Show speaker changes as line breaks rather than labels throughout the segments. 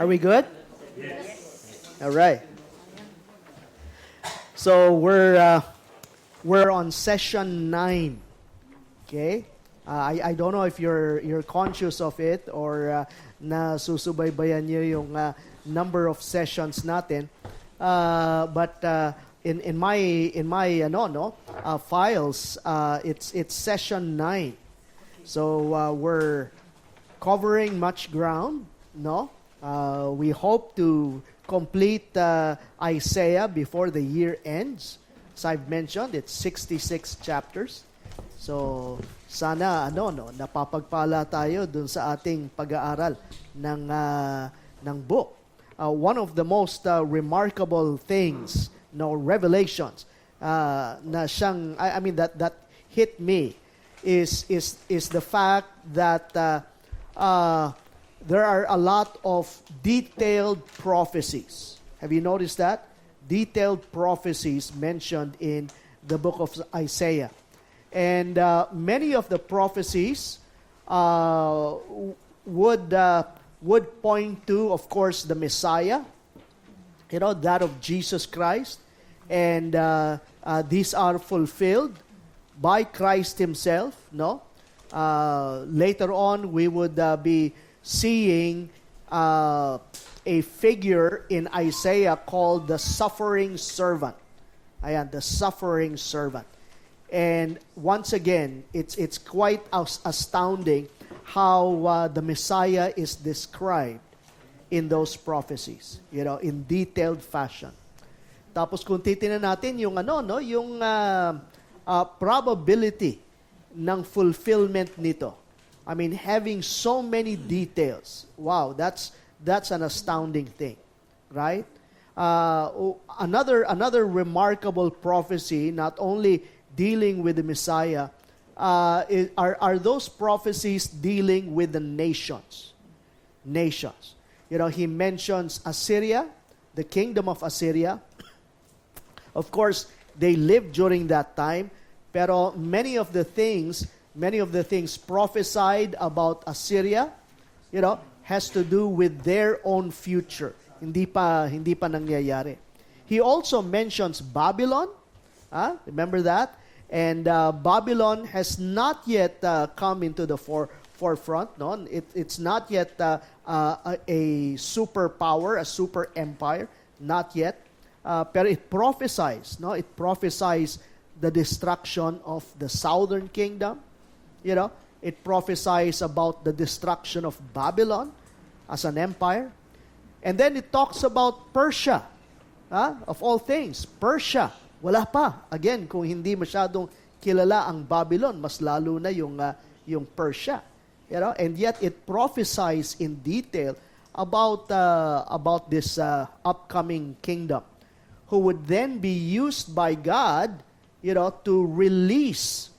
Are we good? All right. So we're on session 9. Okay? I don't know if you're conscious of it or nasusubaybayan niyo yung number of sessions natin. But in my files, it's session 9. So we're covering much ground, no? We hope to complete Isaiah before the year ends. As I've mentioned, it's 66 chapters. So sana napapagpala tayo dun sa ating pag-aaral ng book. One of the most remarkable things, revelations na siyang that hit me is the fact that there are a lot of detailed prophecies. Have you noticed that? Detailed prophecies mentioned in the book of Isaiah. And many of the prophecies would point to, of course, the Messiah, that of Jesus Christ. And these are fulfilled by Christ himself, no? Later on, we would be seeing a figure in Isaiah called the suffering servant. Ayan, the suffering servant. And once again, it's quite astounding how the Messiah is described in those prophecies, in detailed fashion. Tapos kung titingnan natin yung probability ng fulfillment nito. I mean, having so many details. Wow, that's an astounding thing, right? Another remarkable prophecy, not only dealing with the Messiah, are those prophecies dealing with the nations. Nations. He mentions Assyria, the kingdom of Assyria. Of course, they lived during that time, pero many of the things prophesied about Assyria, has to do with their own future. Hindi pa nangyayari. He also mentions Babylon. Remember that? And Babylon has not yet come into the forefront. No, it's not yet a superpower, a super empire. Not yet. Pero it prophesies. No, it prophesies the destruction of the southern kingdom. It prophesies about the destruction of Babylon as an empire. And then it talks about Persia. Of all things, Persia. Wala pa. Again, kung hindi masyadong kilala ang Babylon, mas lalo na yung Persia. And yet it prophesies in detail about this upcoming kingdom, who would then be used by God, to release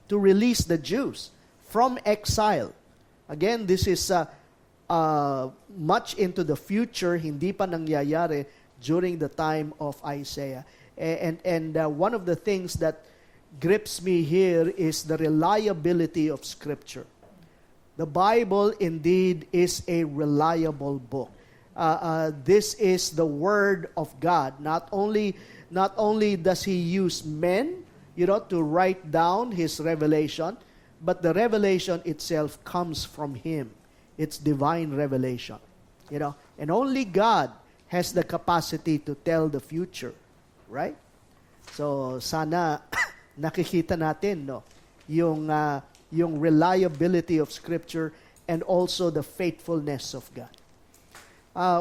the Jews from exile. Again, this is much into the future, hindi pa nangyayari during the time of Isaiah. And one of the things that grips me here is the reliability of Scripture. The Bible indeed is a reliable book. This is the Word of God. Not only does He use men, to write down His revelation, but the revelation itself comes from Him. It's divine revelation. And only God has the capacity to tell the future. Right? So sana nakikita natin yung reliability of Scripture and also the faithfulness of God.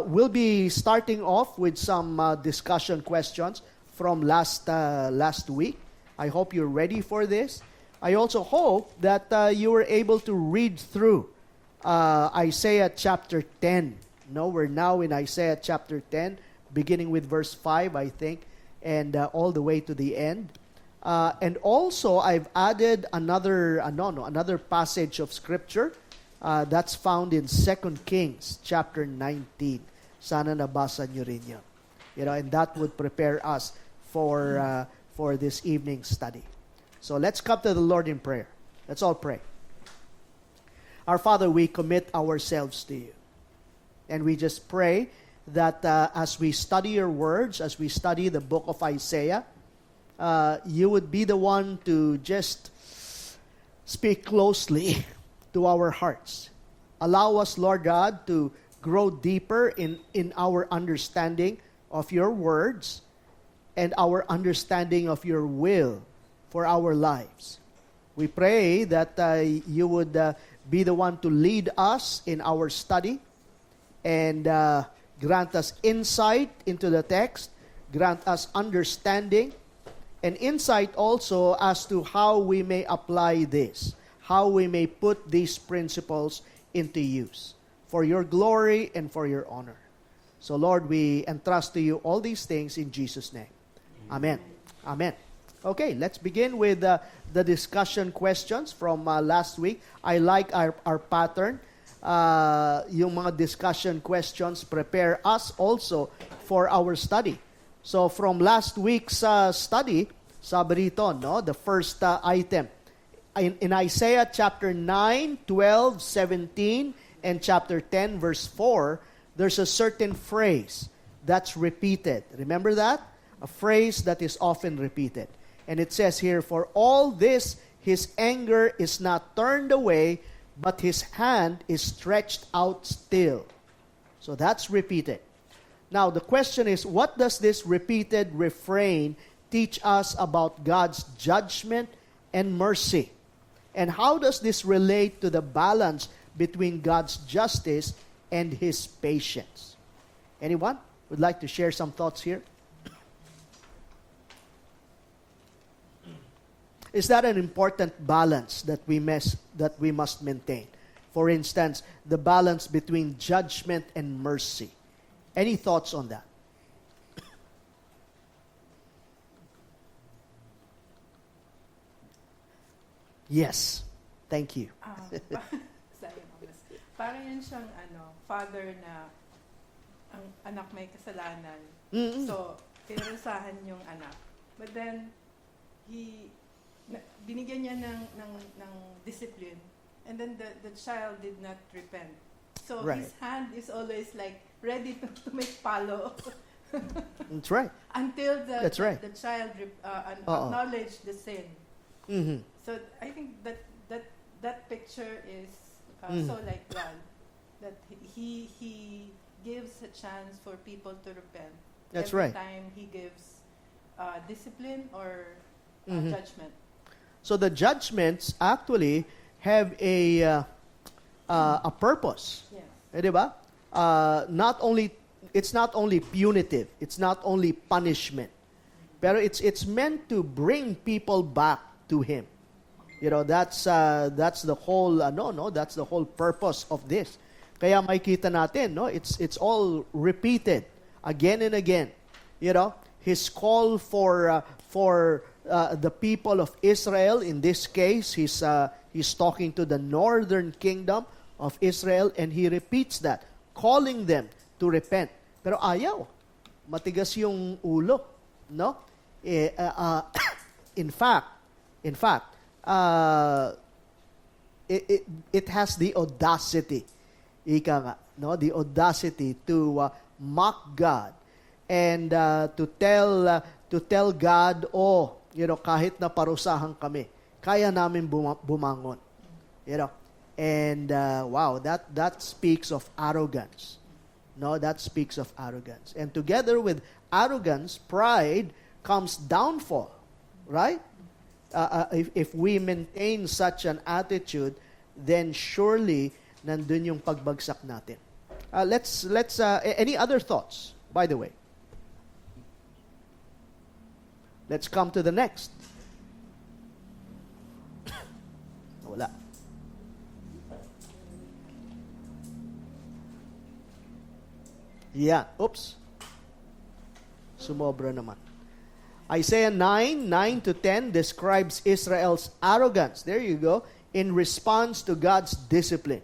We'll be starting off with some discussion questions from last week. I hope you're ready for this. I also hope that you were able to read through Isaiah chapter 10. We're now in Isaiah chapter 10, beginning with verse 5, I think, and all the way to the end. And also, I've added another passage of Scripture that's found in 2 Kings chapter 19. Sana nabasa nyo rin yan. And that would prepare us for this evening's study. So let's come to the Lord in prayer. Let's all pray. Our Father, we commit ourselves to you. And we just pray that as we study your words, as we study the book of Isaiah, you would be the one to just speak closely to our hearts. Allow us, Lord God, to grow deeper in our understanding of your words and our understanding of your will for our lives. We pray that you would be the one to lead us in our study and grant us insight into the text, grant us understanding, and insight also as to how we may apply this, how we may put these principles into use for your glory and for your honor. So Lord, we entrust to you all these things in Jesus' name. Amen. Amen. Okay, let's begin with the discussion questions from last week. I like our pattern. Yung mga discussion questions prepare us also for our study. So from last week's study, sabi rito, no, the first item, in Isaiah chapter 9, 12, 17, and chapter 10, verse 4, there's a certain phrase that's repeated. Remember that? A phrase that is often repeated. And it says here, for all this, his anger is not turned away, but his hand is stretched out still. So that's repeated. Now, the question is, what does this repeated refrain teach us about God's judgment and mercy? And how does this relate to the balance between God's justice and his patience? Anyone would like to share some thoughts here? Is that an important balance that we must maintain? For instance, the balance between judgment and mercy. Any thoughts on that? Yes. Thank you.
Sorry, Mama. Parang yan siyang father na ang anak may kasalanan.
Mm-mm.
So, pinarusahan yung anak. But then, binigyan niya ng discipline. And then the child did not repent. So,
right.
His hand is always like ready to make palo.
That's right.
Until
That's right.
the child acknowledge the sin.
Mm-hmm.
So I think that picture is so like God, that he gives a chance for people to repent.
That's
every
right.
time he gives discipline or judgment.
So the judgments actually have a purpose.
Yes.
Eh, di ba? It's not only punitive, it's not only punishment, pero it's meant to bring people back to him. You know, that's the whole that's the whole purpose of this. Kaya makikita natin, no, it's all repeated again and again. You know, his call for the people of Israel, in this case, he's talking to the northern kingdom of Israel, and he repeats that, calling them to repent. Pero ayaw. Matigas yung ulo, no? In fact, it has the audacity, ika nga, no? The audacity to mock God and to tell God, kahit na parusahan kami, kaya namin bumangon. You know, and wow, that speaks of arrogance. No, that speaks of arrogance. And together with arrogance, pride comes downfall, right? If we maintain such an attitude, then surely nandun yung pagbagsak natin. Let's any other thoughts, by the way? Let's come to the next. Wala. Yeah. Oops. Sumobra naman. Isaiah 9:9-10 describes Israel's arrogance. There you go. In response to God's discipline,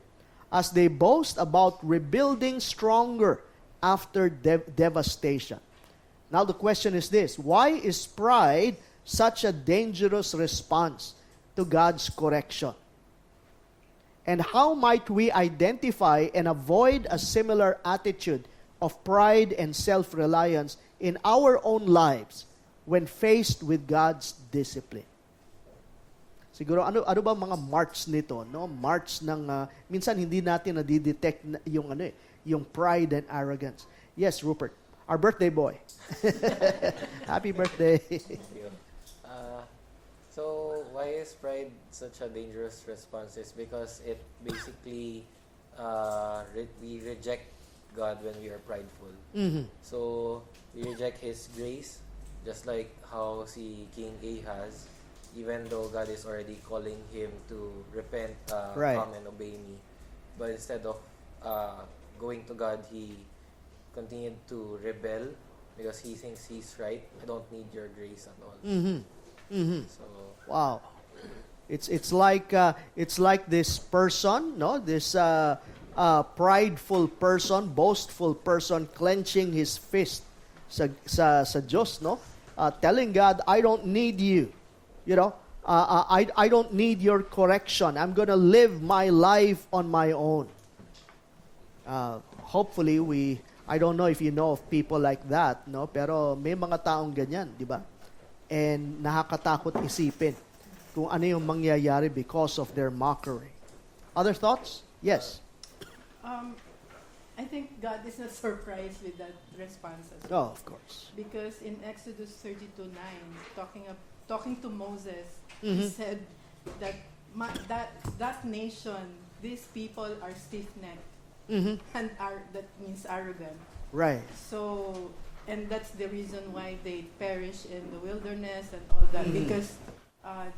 as they boast about rebuilding stronger after devastation. Now the question is this: why is pride such a dangerous response to God's correction? And how might we identify and avoid a similar attitude of pride and self-reliance in our own lives when faced with God's discipline? Siguro ano ba mga marks nito, no? Marks ng minsan hindi natin na-detect yung yung pride and arrogance. Yes, Rupert, our birthday boy. Happy birthday.
Thank you. So why is pride such a dangerous response? Is because it basically we reject God when we are prideful.
Mhm.
So we reject His grace, just like how si King Ahaz, even though God is already calling him to repent,
Right.
come and obey me, but instead of going to God, he continued to rebel because he thinks he's right. I don't need your grace at all.
Mhm. Mhm.
So
Wow. It's like this person, no? This prideful person, boastful person clenching his fist sa Diyos, no? Telling God, I don't need you. You know, I don't need your correction. I'm going to live my life on my own. Hopefully I don't know if you know of people like that, no? Pero may mga taong ganyan, di ba? And nakakatakot isipin kung ano yung mangyayari because of their mockery. Other thoughts? Yes.
I think God is not surprised with that response as
Oh,
well.
of course.
Because in Exodus 32:9, talking to Moses,
Mhm.
he said that that nation, these people are stiff-necked
Mhm.
and that means arrogant.
Right.
So, and that's the reason why they perish in the wilderness and all that,
Mhm.
because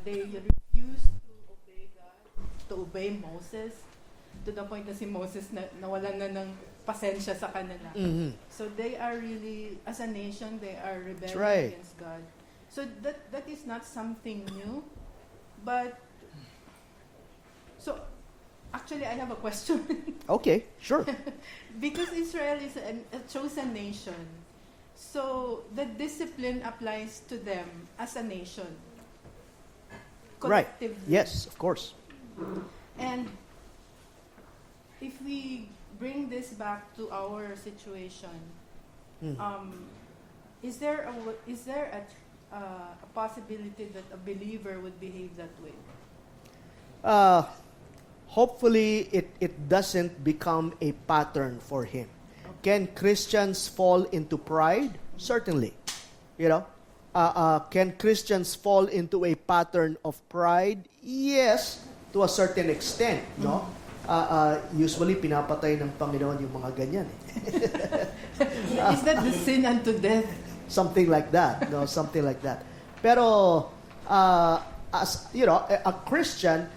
they refused to obey God, to obey Moses, to the point na si Moses nawalan na ng pasensya sa kanila.
Mhm.
So they are really, as a nation, they are rebelling
right.
against God. So that is not something new, but so actually I have a question.
Okay, sure.
Because Israel is a chosen nation, so the discipline applies to them as a nation.
Right.
Collectively.
Yes, of course.
And if we bring this back to our situation,
Mhm.
is there a possibility that a believer would behave that way?
Hopefully, it doesn't become a pattern for him. Can Christians fall into pride? Certainly. You know, can Christians fall into a pattern of pride? Yes, to a certain extent. No. Usually, pinapatay ng Panginoon yung mga ganyan.
Is that the sin unto death?
Something like that. No, something like that. Pero, as you know, a Christian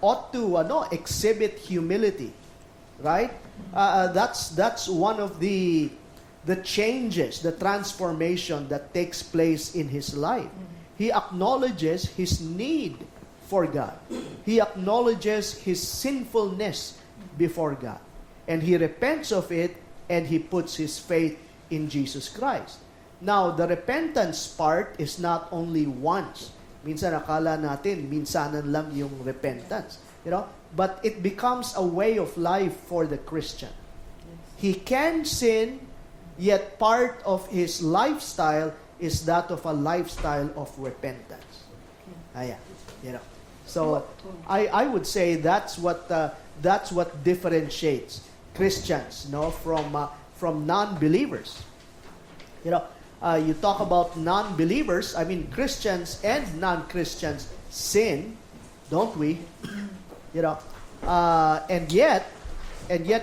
ought to exhibit humility, right? That's one of the changes, the transformation that takes place in his life. He acknowledges his need for God. He acknowledges his sinfulness before God, and he repents of it, and he puts his faith in Jesus Christ. Now, the repentance part is not only once. Minsan akala natin, minsanan lang yung repentance. You know? But it becomes a way of life for the Christian. He can sin, yet part of his lifestyle is that of a lifestyle of repentance. Ayan. You know? So, I would say that's what differentiates Christians, from non-believers. You know, you talk about non-believers, I mean Christians and non-Christians sin, don't we? You know, and yet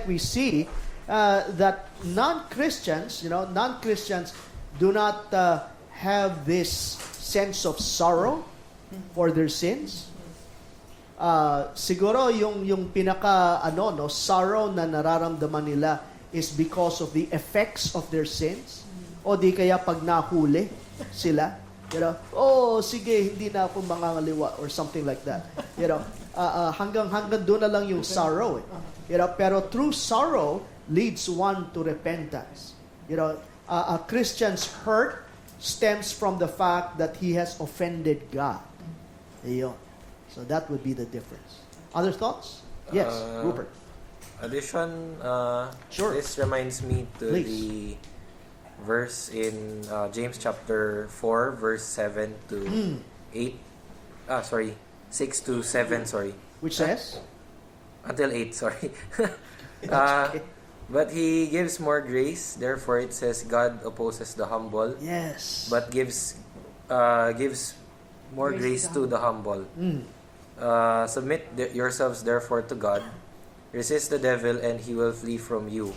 we see that non-Christians do not have this sense of sorrow for their sins. Siguro yung pinaka sorrow na nararamdaman nila is because of the effects of their sins. O di kaya pag nahuli sila, sige, hindi na ako mangangaliwa or something like that. Hanggang doon na lang yung sorrow. Pero true sorrow leads one to repentance. A Christian's hurt stems from the fact that he has offended God. Ayun. So that would be the difference. Other thoughts? Yes, Rupert.
Addition,
Sure.
this reminds me to
Please.
the verse in James chapter 4, verse 7 to 8. 6 to 7, sorry.
Which says?
Until 8, sorry.
Okay.
But he gives more grace. Therefore, it says, God opposes the humble,
Yes.
but gives more
Grace
grace
to
to the humble.
Mm.
Submit yourselves therefore to God. Resist the devil, and he will flee from you.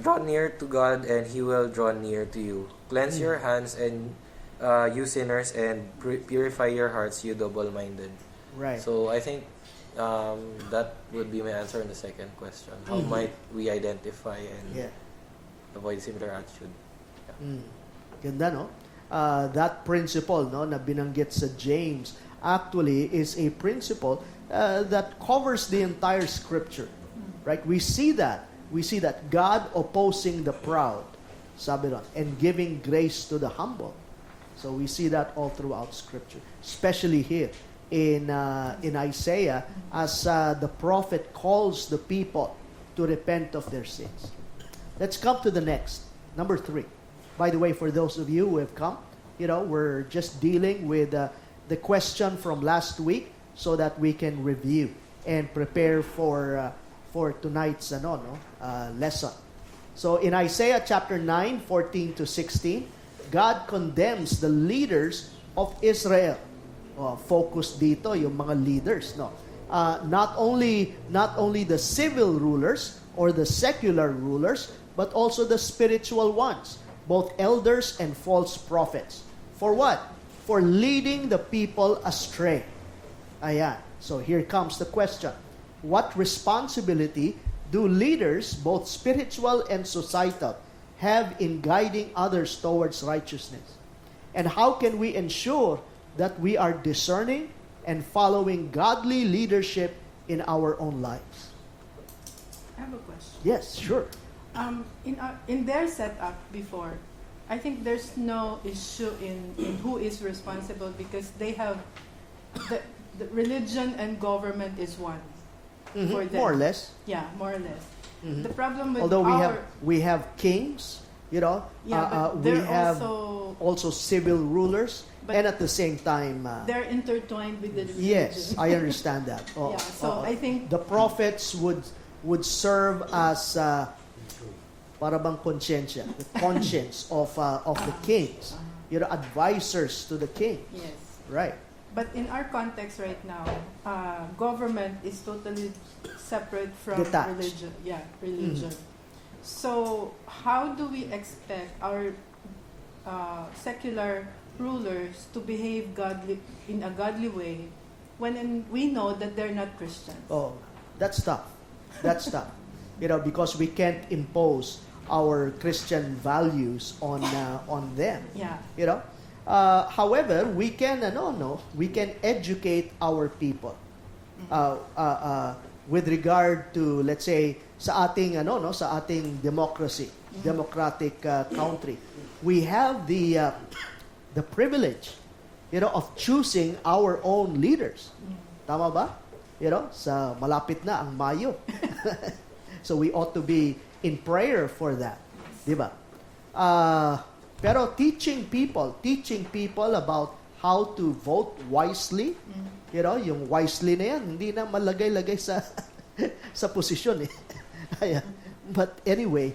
Draw near to God, and he will draw near to you. Cleanse your hands, and you sinners, and purify your hearts, you double-minded.
Right.
So I think that would be my answer on the second question. How might we identify and
Yeah.
avoid similar attitude?
Mm. Ganda, no? That principle, no, na binanggit sa James, actually is a principle that covers the entire Scripture. Right? We see that. We see that God opposing the proud, sabi ron, and giving grace to the humble. So we see that all throughout Scripture, especially here in Isaiah, as the prophet calls the people to repent of their sins. Let's come to the next, number 3. By the way, for those of you who have come, we're just dealing with the question from last week so that we can review and prepare for tonight's lesson. So in Isaiah chapter 9, 14 to 16, God condemns the leaders of Israel. Focus dito yung mga leaders, no? Not only the civil rulers or the secular rulers, but also the spiritual ones, both elders and false prophets. For what? For leading the people astray. Ayan. So here comes the question. What responsibility do leaders, both spiritual and societal, have in guiding others towards righteousness? And how can we ensure that we are discerning and following godly leadership in our own lives?
I have a question.
Yes, sure.
In their setup before, I think there's no issue in who is responsible because they have the religion and government is one for them.
More or less.
Yeah, more or less.
Mhm.
The problem with
Although
our
we have kings,
yeah, but
we
they're
have
also
civil rulers,
But
and at the same time,
they're intertwined with the religion.
yes, I understand that.
Yeah, so I think
the prophets would serve as para bang konsyensya, the conscience of the kings, advisors to the king,
yes.
right?
But in our context right now, government is totally separate from
Detached.
religion. Yeah, religion. So how do we expect our secular rulers to behave in a godly way when we know that they're not Christians?
Oh, that's tough. That's tough. Because we can't impose our Christian values on them.
Yeah.
However, we can we can educate our people with regard to, let's say, sa ating sa ating democracy, democratic country. We have the privilege, of choosing our own leaders. Tama ba? Sa malapit na ang Mayo. So we ought to be in prayer for that. Diba? Pero teaching people about how to vote wisely, yung wisely na yan, hindi na malagay-lagay sa sa posisyon eh. Ayan. But anyway,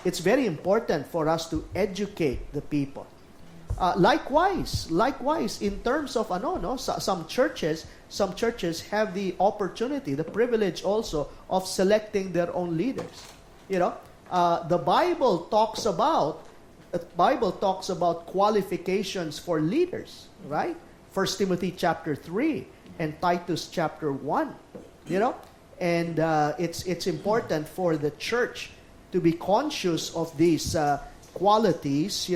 it's very important for us to educate the people. Likewise, in terms of some churches have the opportunity, the privilege also of selecting their own leaders. The Bible talks about qualifications for leaders, right? 1 Timothy chapter 3 and Titus chapter 1. And it's important for the church to be conscious of these qualities,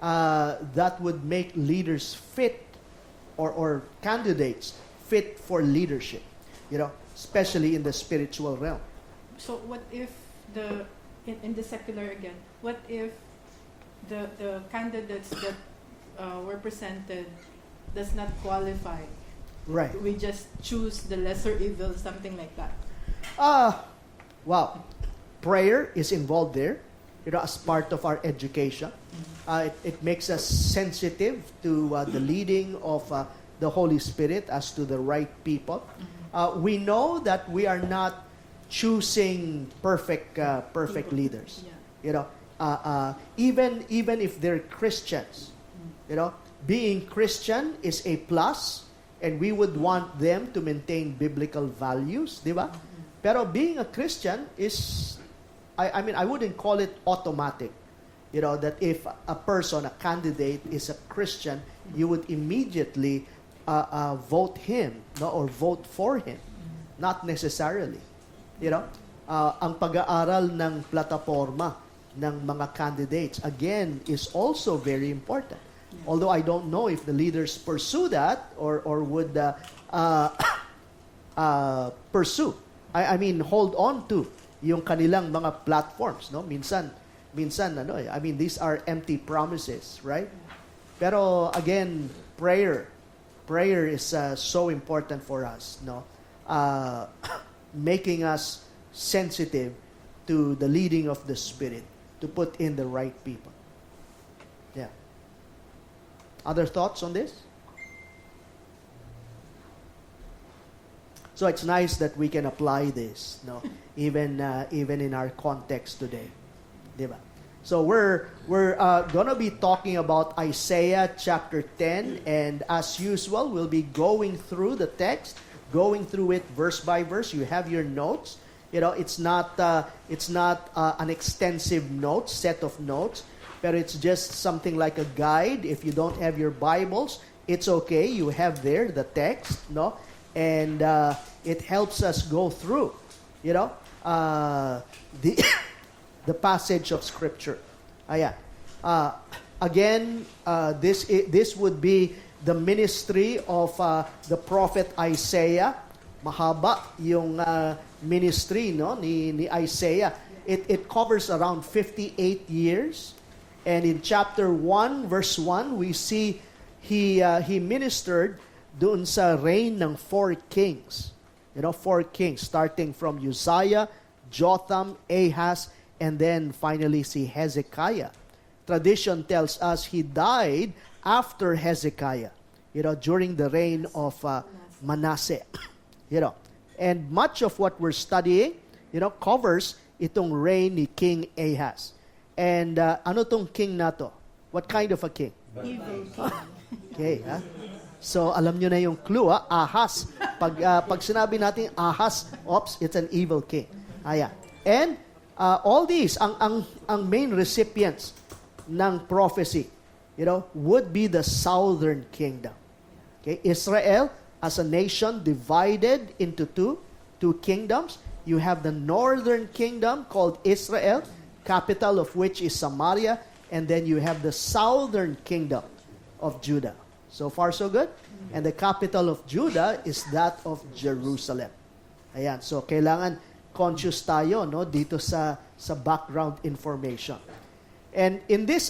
that would make leaders fit or candidates fit for leadership, especially in the spiritual realm.
So what if in the secular again, what if the candidates that were presented does not qualify.
Right.
We just choose the lesser evil, something like that.
Wow. Prayer is involved there, as part of our education. It makes us sensitive to the leading of the Holy Spirit as to the right people. We know that we are not choosing perfect leaders. Even if they're Christians, being Christian is a plus, and we would want them to maintain biblical values, di ba? Pero being a Christian is, I mean, I wouldn't call it automatic. That if a person, a candidate, is a Christian, you would immediately vote him, or vote for him. Not necessarily. Ang pag-aaral ng plataforma ng mga candidates, again, is also very important. Although I don't know if the leaders pursue that or would pursue. I mean, hold on to yung kanilang mga platforms, no? Minsan I mean, these are empty promises, right? Pero again, prayer is so important for us, no? Making us sensitive to the leading of the Spirit to put in the right people. Yeah. Other thoughts on this? So it's nice that we can apply this, no, even in our context today, diba? So we're gonna be talking about Isaiah chapter 10, and as usual, we'll be going through the text, going through it verse by verse. You have your notes. It's not an extensive set of notes, but it's just something like a guide. If you don't have your Bibles, it's okay. You have there the text, no? And it helps us go through, the the passage of Scripture. Again, this would be the ministry of the prophet Isaiah. Mahaba yung ministry, no, ni Isaiah. It covers around 58 years. And in chapter 1, verse 1, we see he ministered doon sa reign ng 4 kings. 4 kings, starting from Uzziah, Jotham, Ahaz, and then finally si Hezekiah. Tradition tells us he died after Hezekiah, during the reign of Manasseh. And much of what we're studying, covers itong reign ni King Ahaz. And ano tong king na to? What kind of a king?
Evil king.
Okay, ha? So, alam nyo na yung clue, ha? Ahaz. Pag sinabi natin Ahaz, it's an evil king. And all these, ang main recipients ng prophecy, would be the southern kingdom. Okay, Israel as a nation divided into two kingdoms. You have the northern kingdom called Israel, capital of which is Samaria, and then you have the southern kingdom of Judah. So far, so good? And the capital of Judah is that of Jerusalem. Ayan. So, kailangan conscious tayo, no, dito sa background information. And in this,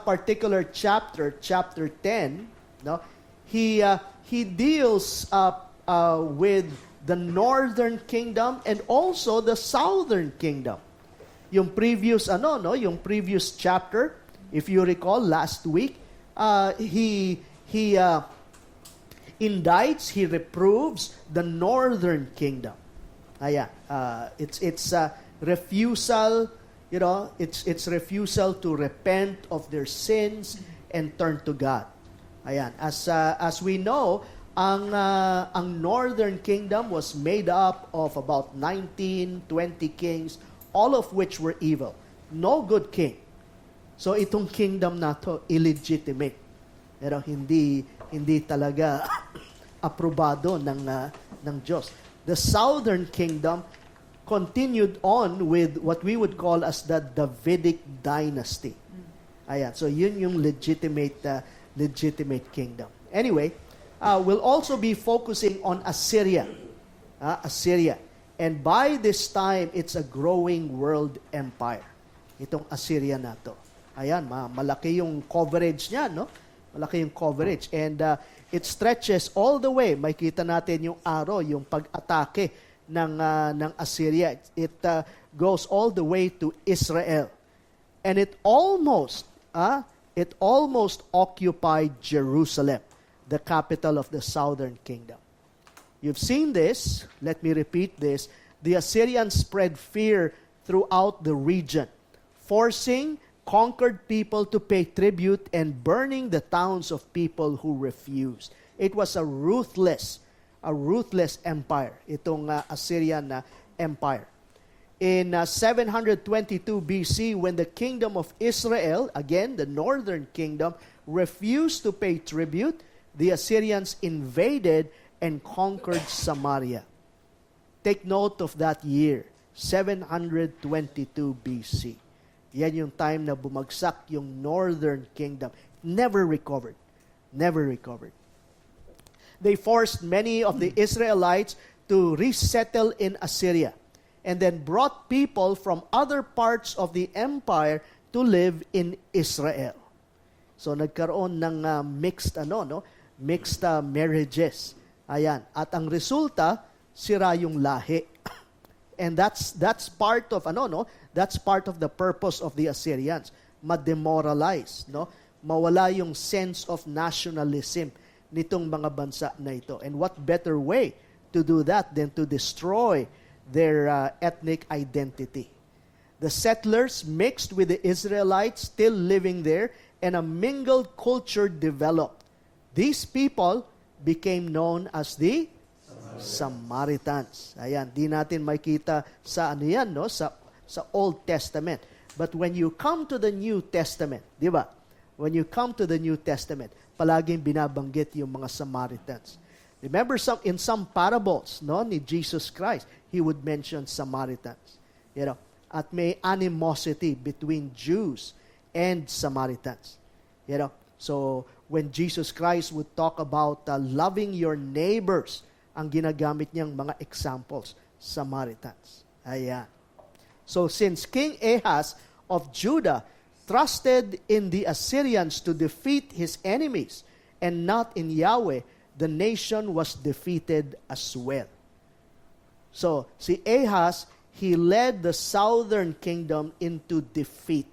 particular chapter 10, no, he deals with the northern kingdom and also the southern kingdom. Yung previous, yung previous chapter, if you recall, last week, he indicts, he reproves the northern kingdom. It's refusal, it's refusal to repent of their sins and turn to God. As we know, ang northern kingdom was made up of about 19, 20 kings, all of which were evil. No good king. So itong kingdom na to, illegitimate. Pero hindi talaga aprobado ng Diyos. The southern kingdom continued on with what we would call as the Davidic dynasty. So yun yung legitimate kingdom. Anyway, we'll also be focusing on Assyria. Assyria. And by this time, it's a growing world empire. Itong Assyria na to. Malaki yung coverage niya, no? Malaki yung coverage. And it stretches all the way. Makita natin yung arrow, yung pag-atake ng Assyria. It goes all the way to Israel. And it almost occupied Jerusalem, the capital of the southern kingdom. You've seen this. Let me repeat this. The Assyrians spread fear throughout the region, forcing conquered people to pay tribute and burning the towns of people who refused. It was a ruthless empire, itong Assyrian empire. In 722 BC, when the kingdom of Israel, again the northern kingdom, refused to pay tribute, the Assyrians invaded and conquered Samaria. Take note of that year, 722 BC. Yan yung time na bumagsak yung northern kingdom. Never recovered. Never recovered. They forced many of the Israelites to resettle in Assyria and then brought people from other parts of the empire to live in Israel. So nagkaroon ng mixed marriages. Ayan. At ang resulta, sira yung lahi. And that's part of that's part of the purpose of the Assyrians. Ma-demoralize, mawala yung sense of nationalism nitong mga bansa na ito. And what better way to do that than to destroy their ethnic identity? The settlers mixed with the Israelites still living there, and a mingled culture developed. These people became known as the Samaritans. Ayan, di natin makita sa sa Old Testament. But when you come to the New Testament, di ba? When you come to the New Testament, palaging binabanggit yung mga Samaritans. Remember in some parables, ni Jesus Christ, he would mention Samaritans. At may animosity between Jews and Samaritans. So when Jesus Christ would talk about loving your neighbors, ang ginagamit niyang mga examples, Samaritans. Ayan. So since King Ahaz of Judah trusted in the Assyrians to defeat his enemies and not in Yahweh, the nation was defeated as well. So si Ahaz, he led the southern kingdom into defeat.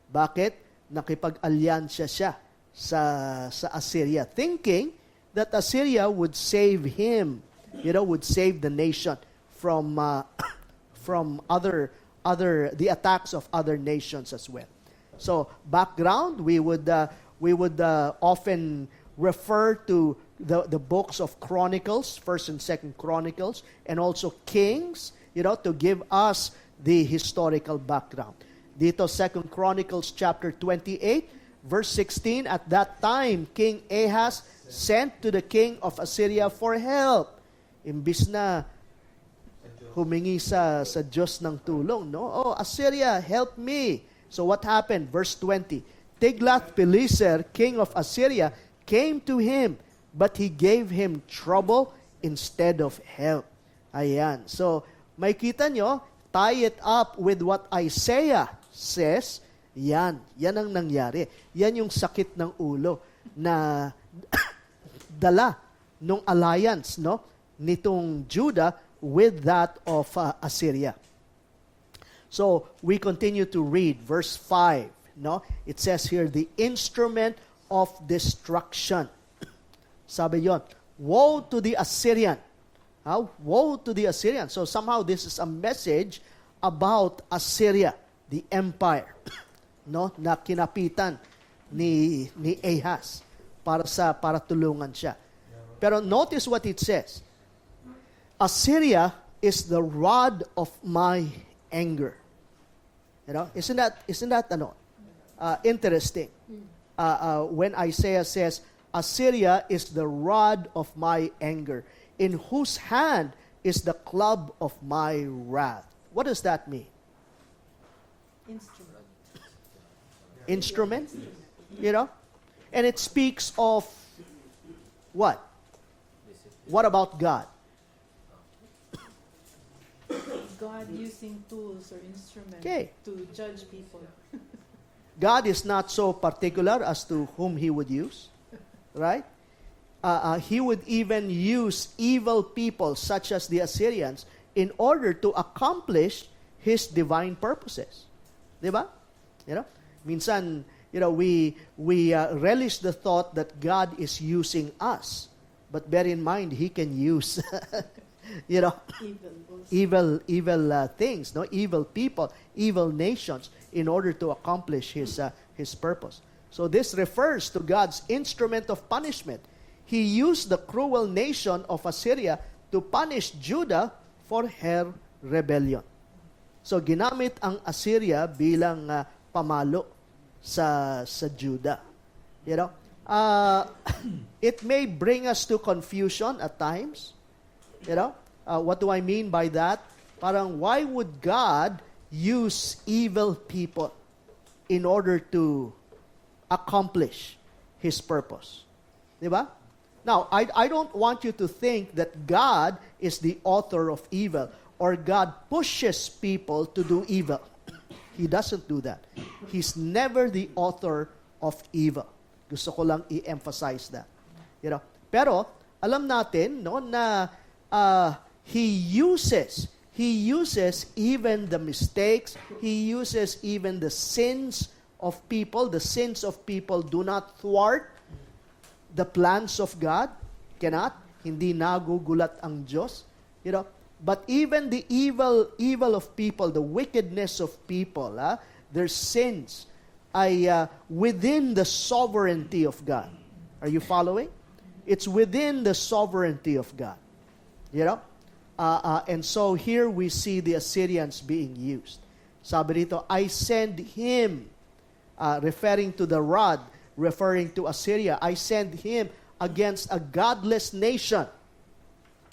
Bakit? Nakipag-alyansya siya sa Assyria, thinking that Assyria would save him, would save the nation from the attacks of other nations as well. So background, we would often refer to the books of Chronicles, First and Second Chronicles, and also Kings, to give us the historical background. Dito, Second Chronicles chapter 28, verse 16, at that time, King Ahaz sent to the king of Assyria for help. Imbis na humingi sa Diyos ng tulong, Oh, Assyria, help me. So what happened? Verse 20, Tiglath-Pileser, king of Assyria, came to him, but he gave him trouble instead of help. Ayan. So, may kita nyo, tie it up with what Isaiah says, yan ang nangyari. Yan yung sakit ng ulo na dala nung alliance, nitong Judah with that of Assyria. So, we continue to read verse 5, It says here, the instrument of destruction. Sabi yon, woe to the Assyrian. Woe to the Assyrian. So somehow this is a message about Assyria, the empire, na kinapitan ni Ahaz para tulungan siya. Pero notice what it says. Assyria is the rod of my anger. Isn't that interesting? When Isaiah says, Assyria is the rod of my anger, in whose hand is the club of my wrath. What does that mean? Instrument? And it speaks of what? What about God?
God using tools or instruments
Okay.
to judge people.
God is not so particular as to whom He would use, right? He would even use evil people such as the Assyrians in order to accomplish His divine purposes. Diba? Minsan, we relish the thought that God is using us. But bear in mind, He can use, evil things, evil people, evil nations, in order to accomplish His purpose. So this refers to God's instrument of punishment. He used the cruel nation of Assyria to punish Judah for her rebellion. So ginamit ang Assyria bilang pamalo sa Judah. It may bring us to confusion at times. What do I mean by that? Parang, why would God use evil people in order to accomplish His purpose? Diba? Now, I don't want you to think that God is the author of evil or God pushes people to do evil. He doesn't do that. He's never the author of evil. Gusto ko lang i-emphasize that. Pero, alam natin na He uses even the mistakes, He uses even the sins of people. The sins of people do not thwart the plans of God. Cannot. Hindi nagugulat ang Diyos. But even the evil of people, the wickedness of people, their sins ay within the sovereignty of God. Are you following? It's within the sovereignty of God. And so here we see the Assyrians being used. Sabi rito, I send him, referring to the rod, referring to Assyria, I send him against a godless nation.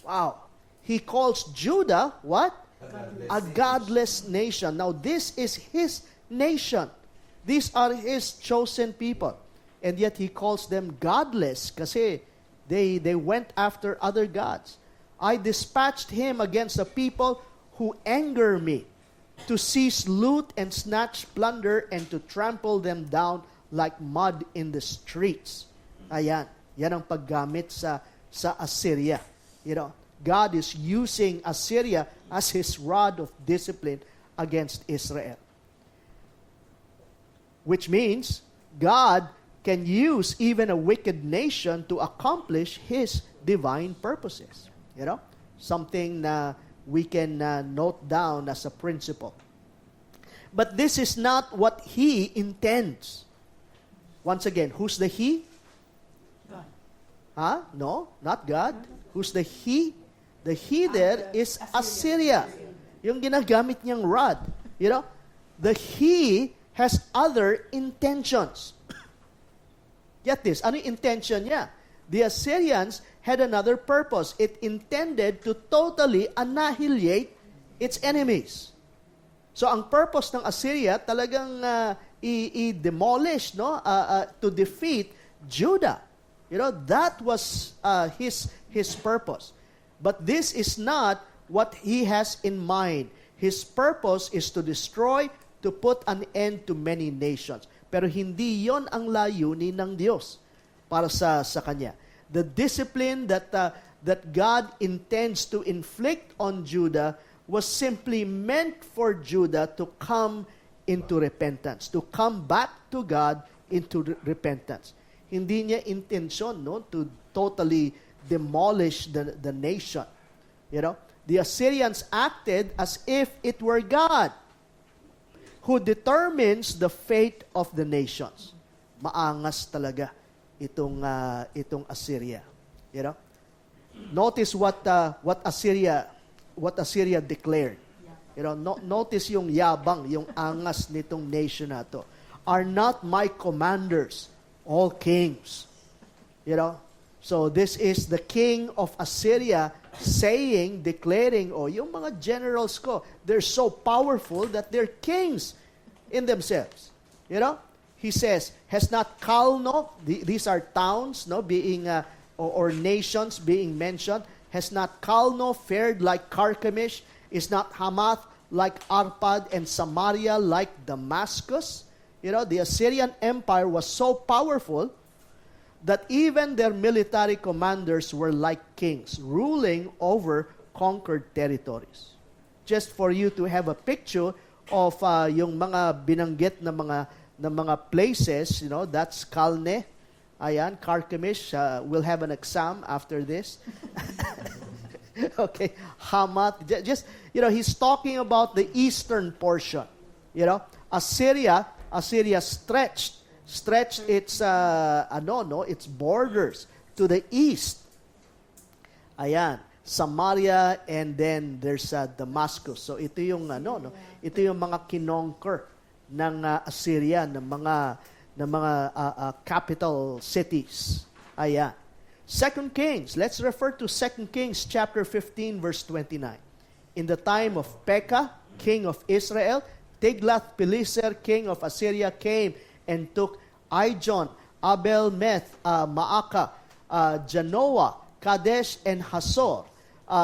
Wow. He calls Judah, what? A godless nation. Now, this is His nation. These are His chosen people. And yet, He calls them godless kasi they went after other gods. I dispatched him against a people who anger me, to seize loot and snatch plunder and to trample them down like mud in the streets. Ayan. Yan ang paggamit sa Assyria. God is using Assyria as His rod of discipline against Israel. Which means God can use even a wicked nation to accomplish His divine purposes. Something na we can note down as a principle. But this is not what He intends. Once again, who's the He?
God.
No, not God. Who's the He? The He there is Assyria. Yung ginagamit niyang rod. The He has other intentions. Get this. Ano yung intention niya? The Assyrians had another purpose. It intended to totally annihilate its enemies. So ang purpose ng Assyria talagang i-demolish, to defeat Judah. That was his purpose. But this is not what he has in mind. His purpose is to destroy, to put an end to many nations. Pero hindi yon ang layunin ng Diyos para sa kanya. The discipline that God intends to inflict on Judah was simply meant for Judah to come into repentance, to come back to God into repentance. Hindi niya intensyon to totally demolish the nation. The Assyrians acted as if it were God who determines the fate of the nations. Maangas talaga itong Assyria. Notice what Assyria declared. Notice yung yabang, yung angas nitong nation na to. Are not my commanders all kings? So this is the king of Assyria declaring, yung mga generals ko, they're so powerful that they're kings in themselves. He says, has not Calno, these are towns, being or nations being mentioned, has not Calno fared like Carchemish? Is not Hamath like Arpad and Samaria like Damascus? the Assyrian Empire was so powerful that even their military commanders were like kings, ruling over conquered territories. Just for you to have a picture of yung mga binanggit na mga places, that's Kalne, ayan, Carchemish, we'll have an exam after this. Okay, Hamat, just, he's talking about the eastern portion. Assyria stretched its its borders to the east. Ayan, Samaria, and then there's Damascus. So ito yung ito yung mga kinonquer ng Assyria, ng mga capital cities. Ayan. 2 Kings, let's refer to 2 Kings chapter 15 verse 29. In the time of Pekah, king of Israel, Tiglath-Pileser, king of Assyria, came and took Ijon, Abel-Meth, Maacah, Janoah, Kadesh, and Hasor.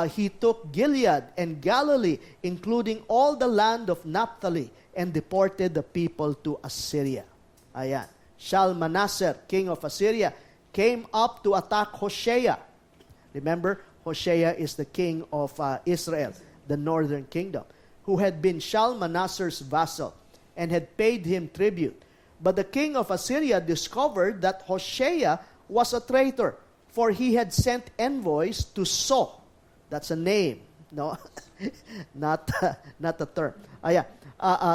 He took Gilead and Galilee, including all the land of Naphtali, and deported the people to Assyria. Ayan. Shalmaneser, king of Assyria, came up to attack Hoshea. Remember, Hoshea is the king of Israel, the northern kingdom, who had been Shalmaneser's vassal and had paid him tribute. But the king of Assyria discovered that Hoshea was a traitor, for he had sent envoys to So. That's a name, no? not a term.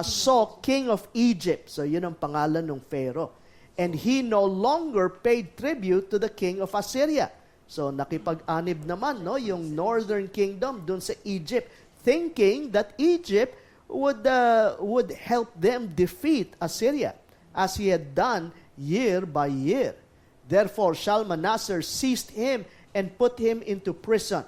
So, king of Egypt. So, yun ang pangalan ng Pharaoh. And he no longer paid tribute to the king of Assyria. So, nakipag-anib naman, yung northern kingdom dun sa Egypt, thinking that Egypt would help them defeat Assyria, as he had done year by year. Therefore, Shalmaneser seized him and put him into prison.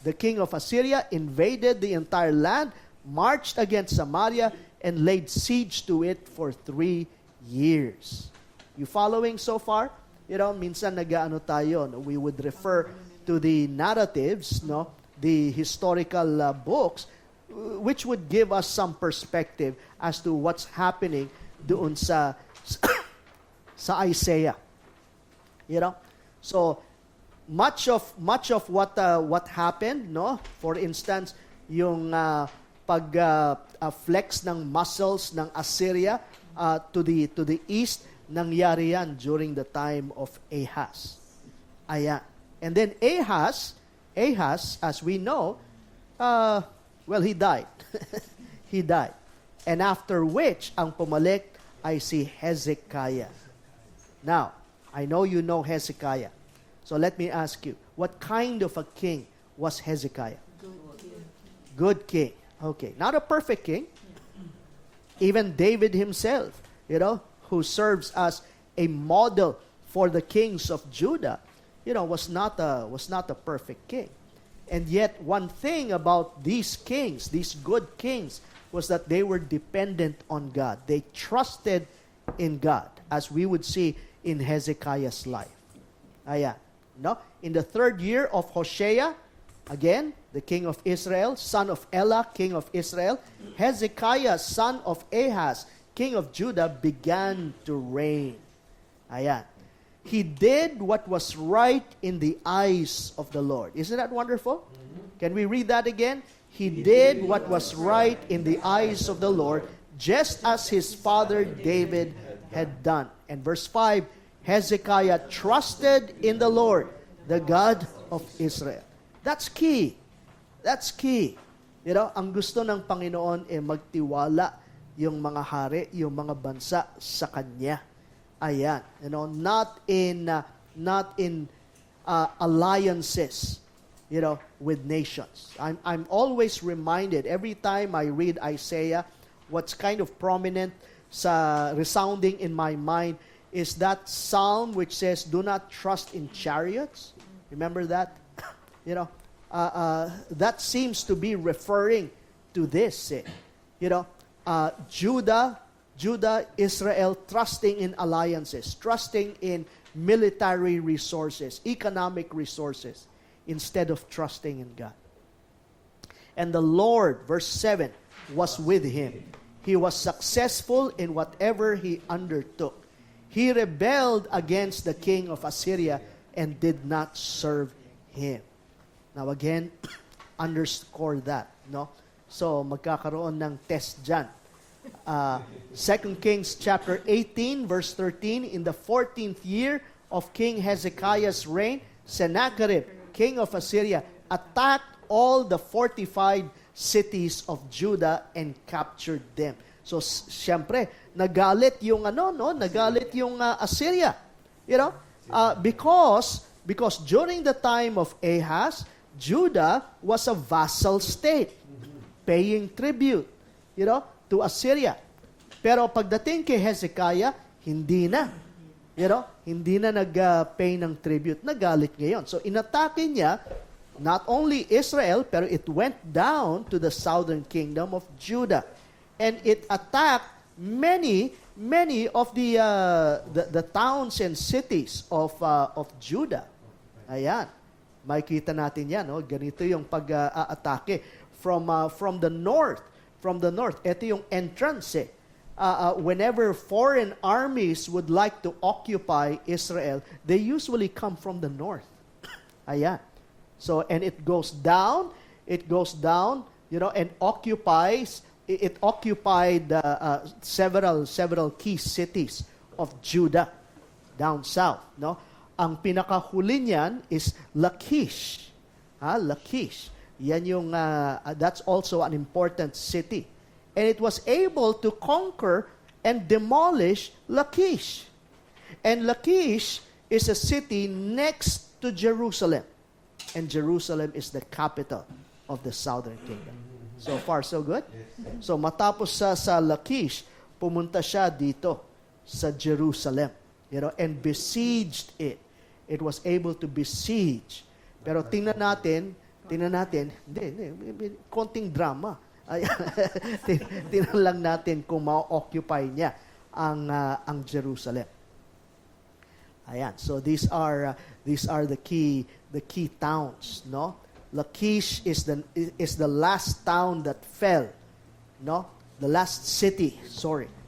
The king of Assyria invaded the entire land, marched against Samaria, and laid siege to it for 3 years. You following so far? Minsan nag-ano tayo, we would refer to the narratives, the historical books, which would give us some perspective as to what's happening doon sa Isaiah. So much of what happened, for instance, yung pag-flex ng muscles ng Assyria to the east, nangyari yan during the time of Ahaz. Ayan. And then Ahaz, as we know, he died. He died. And after which, ang pumalik ay si Hezekiah. Now, I know you know Hezekiah. So let me ask you, what kind of a king was Hezekiah? Good king. Okay. Not a perfect king. Even David himself, who serves as a model for the kings of Judah, was not a perfect king. And yet, one thing about these kings, these good kings, was that they were dependent on God. They trusted in God, as we would see in Hezekiah's life. Ayan. In the 3rd year of Hoshea, again, the king of Israel, son of Elah, king of Israel, Hezekiah, son of Ahaz, king of Judah, began to reign. Ayan. He did what was right in the eyes of the Lord. Isn't that wonderful? Can we read that again? He did what was right in the eyes of the Lord, just as his father David had done. And verse 5, Hezekiah trusted in the Lord, the God of Israel. That's key. That's key. Ang gusto ng Panginoon magtiwala yung mga hari, yung mga bansa sa Kanya. Ayan. Not in alliances, with nations. I'm always reminded every time I read Isaiah, what's kind of prominent resounding in my mind is that psalm which says, "Do not trust in chariots." Remember that? That seems to be referring to this. Judah, Israel, trusting in alliances, trusting in military resources, economic resources, instead of trusting in God. And the Lord, verse 7, was with him. he was successful in whatever he undertook. He rebelled against the king of Assyria and did not serve him. Now again, underscore that, no? So magkakaroon ng test dyan. 2 Kings chapter 18 verse 13, in the 14th year of King Hezekiah's reign, Sennacherib, king of Assyria, attacked all the fortified cities of Judah and captured them. So siyempre, nagalit yung nagalit yung Assyria. Because during the time of Ahaz, Judah was a vassal state, paying tribute, to Assyria. Pero pagdating kay Hezekiah, hindi na. Hindi na nag-pay ng tribute. Nagalit ngayon. So inatake niya not only Israel, pero it went down to the southern kingdom of Judah. And it attacked many of the towns and cities of Judah. Ayan. Makikita natin yan. Ganito yung pag-atake from the north. From the north. Ito yung entrance. Whenever foreign armies would like to occupy Israel, they usually come from the north. Ayan. So, and it goes down, and occupies. It occupied several key cities of Judah down south. No, ang pinakahuli niyan is Lachish. Lachish. Yan yung that's also an important city, and it was able to conquer and demolish Lachish. And Lachish is a city next to Jerusalem, and Jerusalem is the capital of the southern kingdom. So far, so good? So matapos sa Lachish, pumunta siya dito sa Jerusalem, and besieged it. It was able to besiege. Pero tingnan natin, hindi, konting drama. Tingnan lang natin kung ma-occupy niya ang Jerusalem. Ayan. So these are the key towns, no? Lachish is the last town that fell, no? The last city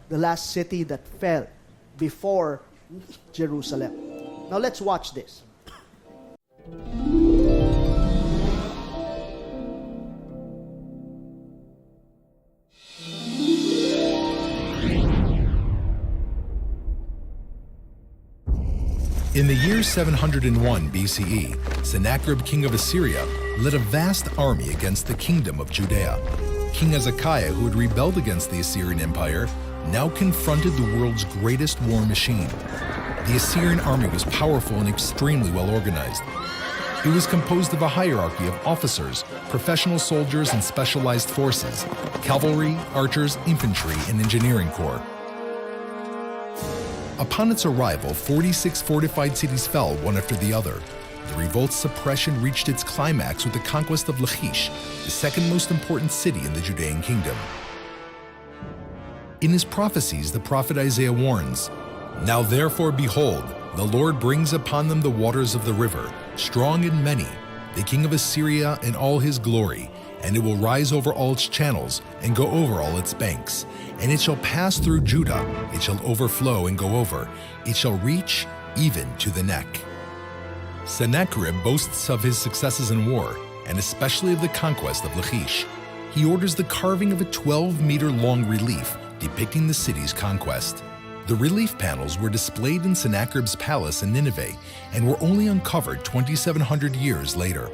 that fell before Jerusalem. Now let's watch this.
In the year 701 BCE, Sennacherib, king of Assyria, led a vast army against the kingdom of Judea. King Hezekiah, who had rebelled against the Assyrian Empire, now confronted the world's greatest war machine. The Assyrian army was powerful and extremely well organized. It was composed of a hierarchy of officers, professional soldiers, and specialized forces, cavalry, archers, infantry, and engineering corps. Upon its arrival, 46 fortified cities fell one after the other. The revolt's suppression reached its climax with the conquest of Lachish, the second most important city in the Judean kingdom. In his prophecies, the prophet Isaiah warns, "Now therefore behold, the Lord brings upon them the waters of the river, strong and many, the king of Assyria in all his glory, and it will rise over all its channels and go over all its banks. And it shall pass through Judah, it shall overflow and go over, it shall reach even to the neck." Sennacherib boasts of his successes in war, and especially of the conquest of Lachish. He orders the carving of a 12-meter-long relief depicting the city's conquest. The relief panels were displayed in Sennacherib's palace in Nineveh and were only uncovered 2,700 years later.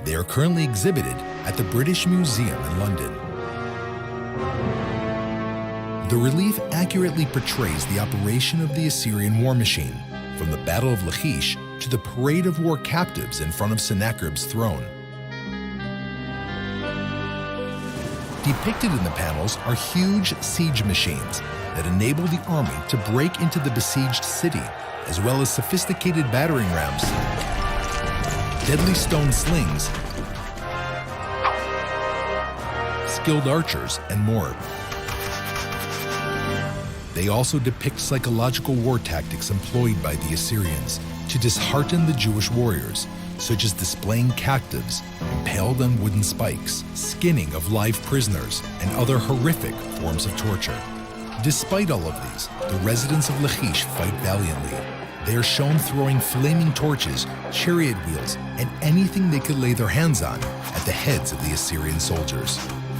They are currently exhibited at the British Museum in London. The relief accurately portrays the operation of the Assyrian war machine, from the Battle of Lachish to the parade of war captives in front of Sennacherib's throne. Depicted in the panels are huge siege machines that enable the army to break into the besieged city, as well as sophisticated battering rams, deadly stone slings, skilled archers, and more. They also depict psychological war tactics employed by the Assyrians to dishearten the Jewish warriors, such as displaying captives impaled on wooden spikes, skinning of live prisoners, and other horrific forms of torture. Despite all of these, the residents of Lachish fight valiantly. They are shown throwing flaming torches, chariot wheels, and anything they could lay their hands on at the heads of the Assyrian soldiers.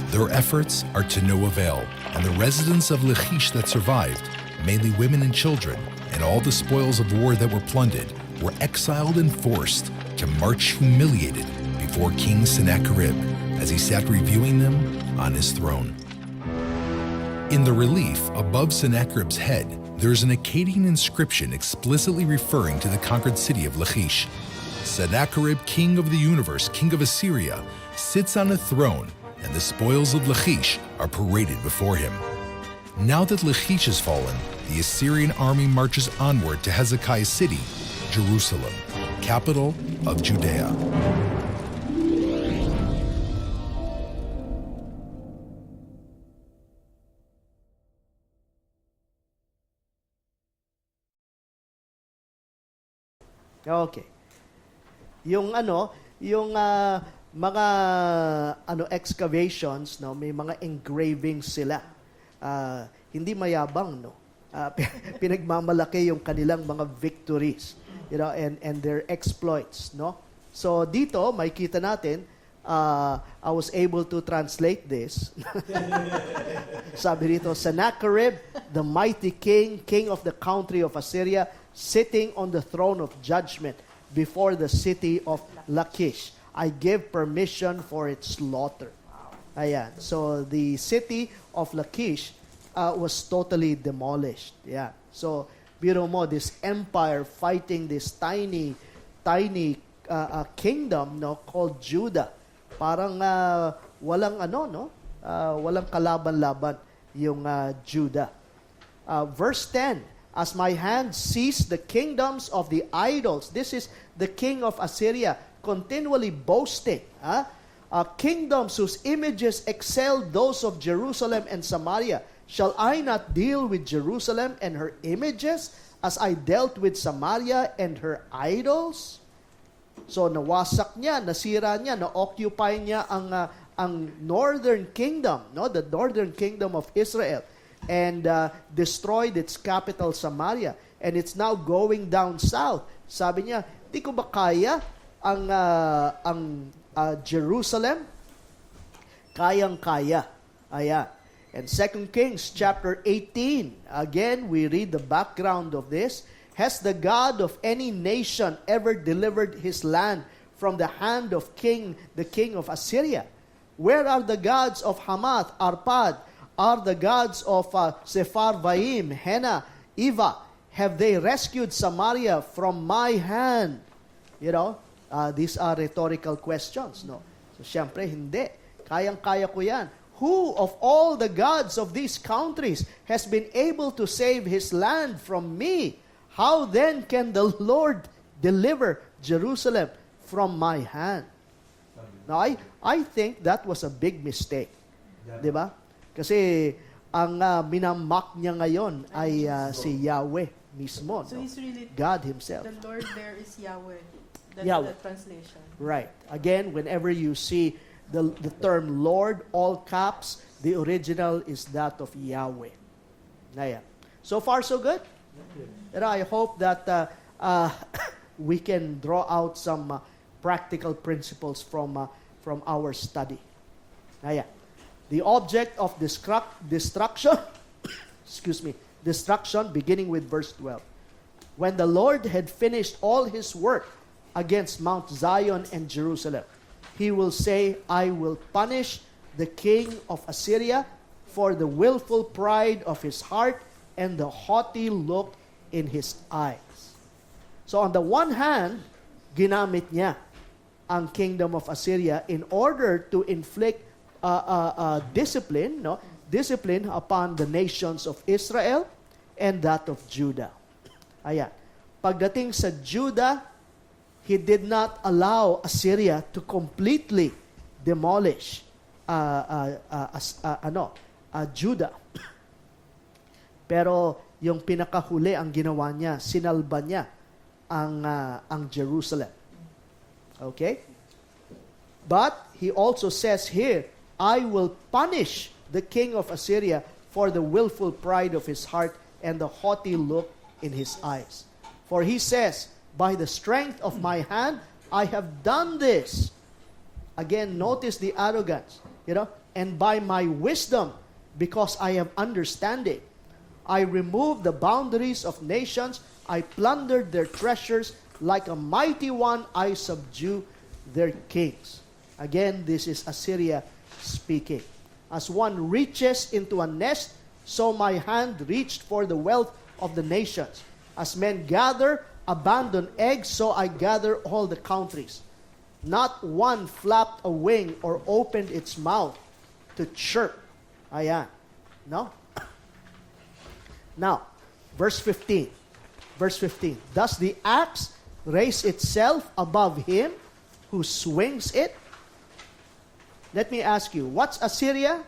Their efforts are to no avail, and the residents of Lachish that survived, mainly women and children, and all the spoils of war that were plundered, were exiled and forced to march humiliated before King Sennacherib as he sat reviewing them on his throne. In the relief above Sennacherib's head, there is an Akkadian inscription explicitly referring to the conquered city of Lachish. Sennacherib, king of the universe, king of Assyria, sits on a throne, and the spoils of Lachish are paraded before him. Now that Lachish has fallen, the Assyrian army marches onward to Hezekiah's city, Jerusalem, capital of Judea.
Okay. Yung mga excavations, no, may mga engravings sila. Hindi mayabang, no. Pinagmamalaki yung kanilang mga victories, and their exploits, no. So dito makikita natin, I was able to translate this. Sabi dito, Sennacherib, the mighty king, king of the country of Assyria, sitting on the throne of judgment before the city of Lachish. I give permission for its slaughter. Ayan. So the city of Lachish was totally demolished. Yeah. So biro mo, this empire fighting this tiny kingdom, no, called Judah. Parang walang walang kalaban-laban yung Judah. Verse 10. As my hand seized the kingdoms of the idols. This is the king of Assyria continually boasting. Kingdoms whose images excel those of Jerusalem and Samaria. Shall I not deal with Jerusalem and her images as I dealt with Samaria and her idols? So nawasak niya, nasira niya, na-occupy niya ang northern kingdom, no, the northern kingdom of Israel, and destroyed its capital Samaria, and it's now going down south. Sabi niya, di ko ba kaya ang Jerusalem? Kayang-kaya. Ayan. And 2 Kings chapter 18, again, we read the background of this. Has the God of any nation ever delivered his land from the hand of the king of Assyria? Where are the gods of Hamath, Arpad? Are the gods of Sepharvaim, Hena, Eva? Have they rescued Samaria from my hand? These are rhetorical questions, no? So, syempre, hindi. Kayang-kaya ko yan. Who of all the gods of these countries has been able to save his land from me? How then can the Lord deliver Jerusalem from my hand? Now, I think that was a big mistake. Di ba? Kasi ang minamak niya ngayon ay si Yahweh mismo.
So he's really,
God himself.
the Lord there is Yahweh. That's
Yahweh.
the translation.
Right. Again, whenever you see the term Lord, all caps, the original is that of Yahweh. Ayan. So far, so good? And I hope that we can draw out some practical principles from our study. Ayan. The object of destruction, destruction, beginning with verse 12. When the Lord had finished all his work against Mount Zion and Jerusalem, he will say, I will punish the king of Assyria for the willful pride of his heart and the haughty look in his eyes. So on the one hand, ginamit niya ang kingdom of Assyria in order to inflict discipline upon the nations of Israel and that of Judah. Ayan. Pagdating sa Judah, he did not allow Assyria to completely demolish Judah. Pero yung pinakahuli ang ginawa niya, sinalba niya ang Jerusalem Okay? But he also says here, I will punish the king of Assyria for the willful pride of his heart and the haughty look in his eyes. For he says, by the strength of my hand, I have done this. Again, notice the arrogance, and by my wisdom, because I have understanding, I removed the boundaries of nations, I plundered their treasures, like a mighty one, I subdue their kings. Again, this is Assyria speaking. As one reaches into a nest, so my hand reached for the wealth of the nations. As men gather abandoned eggs, so I gather all the countries. Not one flapped a wing or opened its mouth to chirp. Ayan. No? Now, verse 15. Verse 15. Does the axe raise itself above him who swings it? Let me ask you, what's Assyria?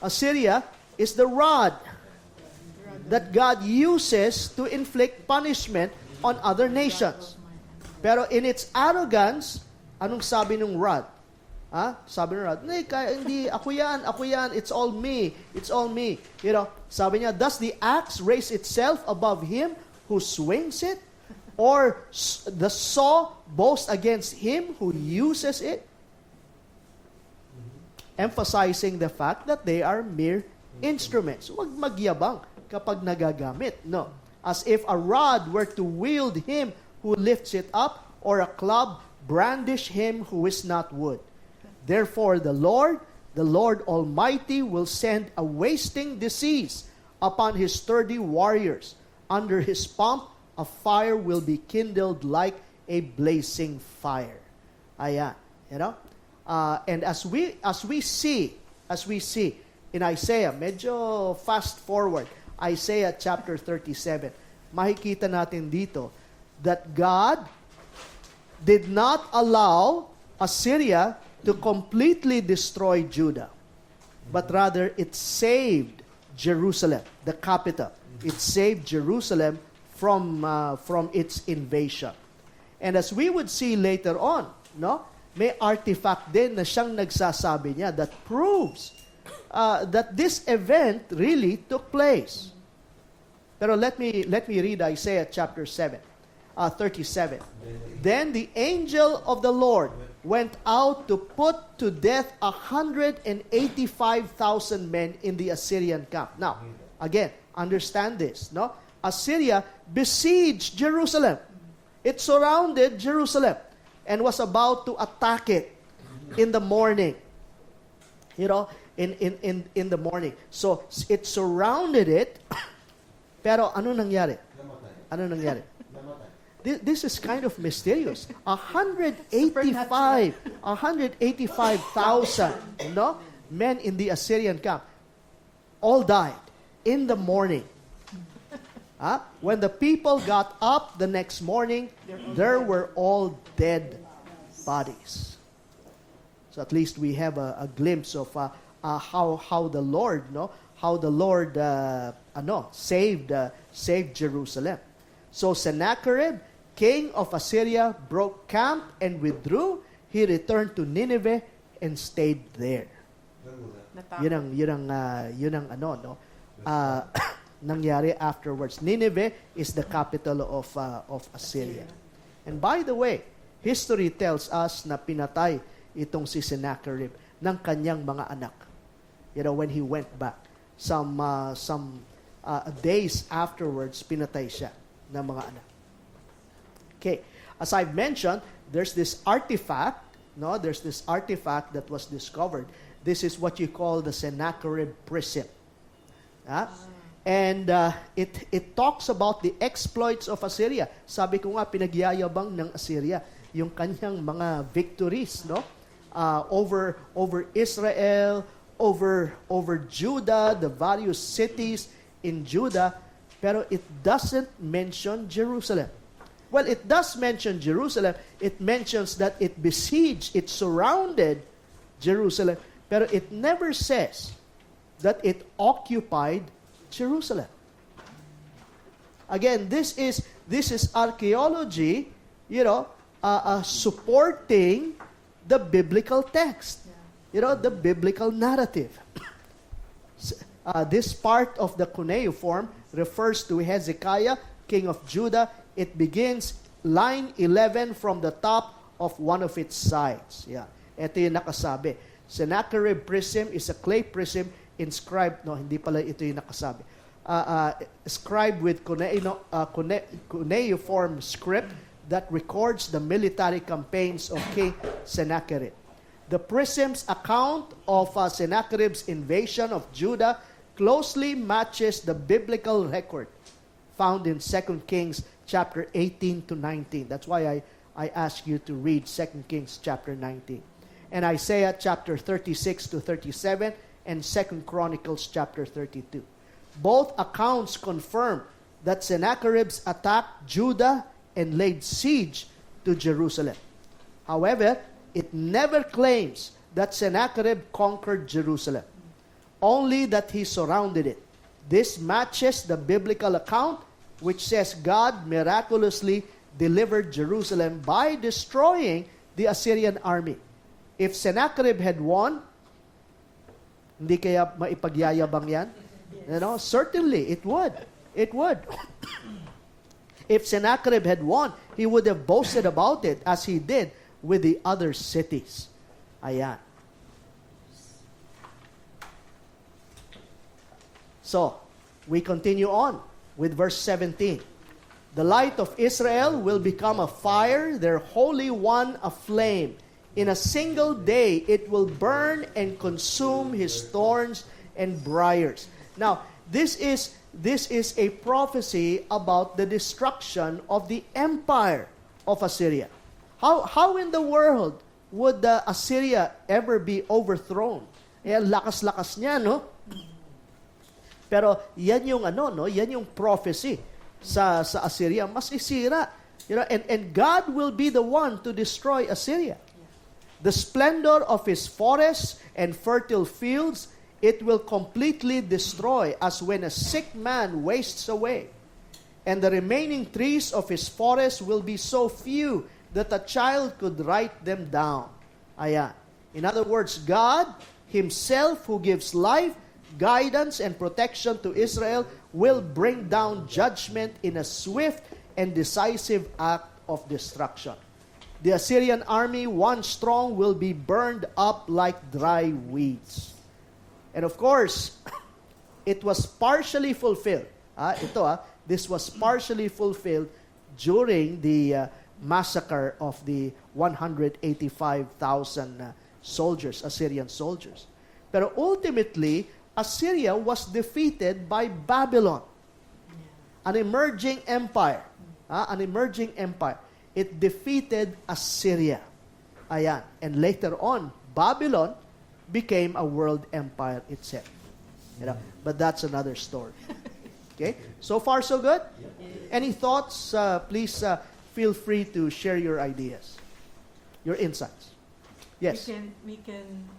Assyria is the rod that God uses to inflict punishment on other nations. Pero in its arrogance, anong sabi ng rod? Sabi ng rod, hindi, ako yan, it's all me. Sabi niya, does the axe raise itself above him who swings it? Or the saw boast against him who uses it? Emphasizing the fact that they are mere instruments. Huwag magyabang kapag nagagamit. No. As if a rod were to wield him who lifts it up, or a club brandish him who is not wood. Therefore the Lord Almighty will send a wasting disease upon his sturdy warriors. Under his pomp, a fire will be kindled like a blazing fire. Ayan. And as we see in Isaiah, medyo fast forward, Isaiah chapter 37, makikita natin dito that God did not allow Assyria to completely destroy Judah, but rather it saved Jerusalem, the capital. It saved Jerusalem from its invasion. And as we would see later on, may artifact din na siyang nagsasabi niya that proves that this event really took place. Pero let me read Isaiah chapter 37. Then the angel of the Lord went out to put to death 185,000 men in the Assyrian camp. Now, again, understand this, Assyria besieged Jerusalem. It surrounded Jerusalem and was about to attack it in the morning. In the morning. So, it surrounded it. Pero ano nangyari? This is kind of mysterious. 185,000 men in the Assyrian camp all died in the morning. When the people got up the next morning, there were all dead bodies. So at least we have a glimpse of how the Lord, saved Jerusalem. So Sennacherib, king of Assyria, broke camp and withdrew. He returned to Nineveh and stayed there. Yun ang nangyari afterwards. Nineveh is the capital of Assyria. And by the way, history tells us na pinatay itong si Sennacherib ng kanyang mga anak. When he went back, some days afterwards, pinatay siya ng mga anak. Okay, as I've mentioned, there's this artifact. There's this artifact that was discovered. This is what you call the Sennacherib prism. And it talks about the exploits of Assyria. Sabi ko nga, pinagyayabang ng Assyria yung kanyang mga victories, over Israel, over Judah, the various cities in Judah, pero it doesn't mention Jerusalem. Well, it does mention Jerusalem. It mentions that it besieged, it surrounded Jerusalem, pero it never says that it occupied Jerusalem. Again, this is archaeology, supporting the biblical text. The biblical narrative. This part of the cuneiform refers to Hezekiah, king of Judah. It begins line 11 from the top of one of its sides. Ito yung nakasabi. Sennacherib prism is a clay prism inscribed, hindi pala ito yung nakasabi. Scribed with cuneiform script that records the military campaigns of King Sennacherib. The prism's account of Sennacherib's invasion of Judah closely matches the biblical record found in 2 Kings chapter 18 to 19. That's why I ask you to read 2 Kings chapter 19. And Isaiah chapter 36 to 37 and 2 Chronicles chapter 32. Both accounts confirm that Sennacherib's attacked Judah and laid siege to Jerusalem. However, it never claims that Sennacherib conquered Jerusalem, only that he surrounded it. This matches the biblical account, which says God miraculously delivered Jerusalem by destroying the Assyrian army. If Sennacherib had won, hindi kaya maipagyayabang yan? Certainly, it would. It would. If Sennacherib had won, he would have boasted about it as he did with the other cities. Ayan. So, we continue on with verse 17. The light of Israel will become a fire, their Holy One a flame. In a single day, it will burn and consume his thorns and briars. Now, this is a prophecy about the destruction of the empire of Assyria. How in the world would Assyria ever be overthrown? Lakas-lakas niya, no? Pero yan yung yan yung prophecy sa Assyria, mas isira. And God will be the one to destroy Assyria. The splendor of his forests and fertile fields, it will completely destroy, as when a sick man wastes away. And the remaining trees of his forest will be so few that a child could write them down. Ayan. In other words, God himself, who gives life, guidance, and protection to Israel, will bring down judgment in a swift and decisive act of destruction. The Assyrian army, once strong, will be burned up like dry weeds. And of course, it was partially fulfilled. This was partially fulfilled during the massacre of the 185,000 soldiers, Assyrian soldiers. Pero ultimately, Assyria was defeated by Babylon, an emerging empire. An emerging empire. It defeated Assyria. Ayan. And later on, Babylon became a world empire itself. But that's another story. Okay? So far, so good? Any thoughts? Please feel free to share your ideas, your insights. Yes?
We can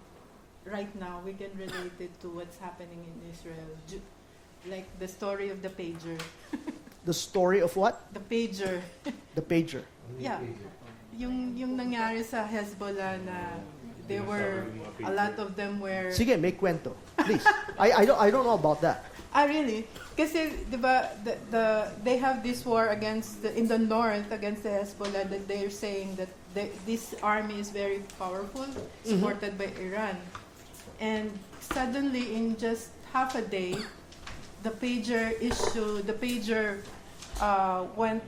right now, we can relate it to what's happening in Israel. Like the story of the pager.
The story of what?
The pager.
The pager.
Yeah. Yung nangyari sa Hezbollah na they were, a lot of them were...
Sige, may kwento. Please. I don't know about that.
Really? Kasi, di ba, they have this war in the north against the Hezbollah that they're saying that this army is very powerful, supported by Iran. And suddenly, in just half a day, the pager went,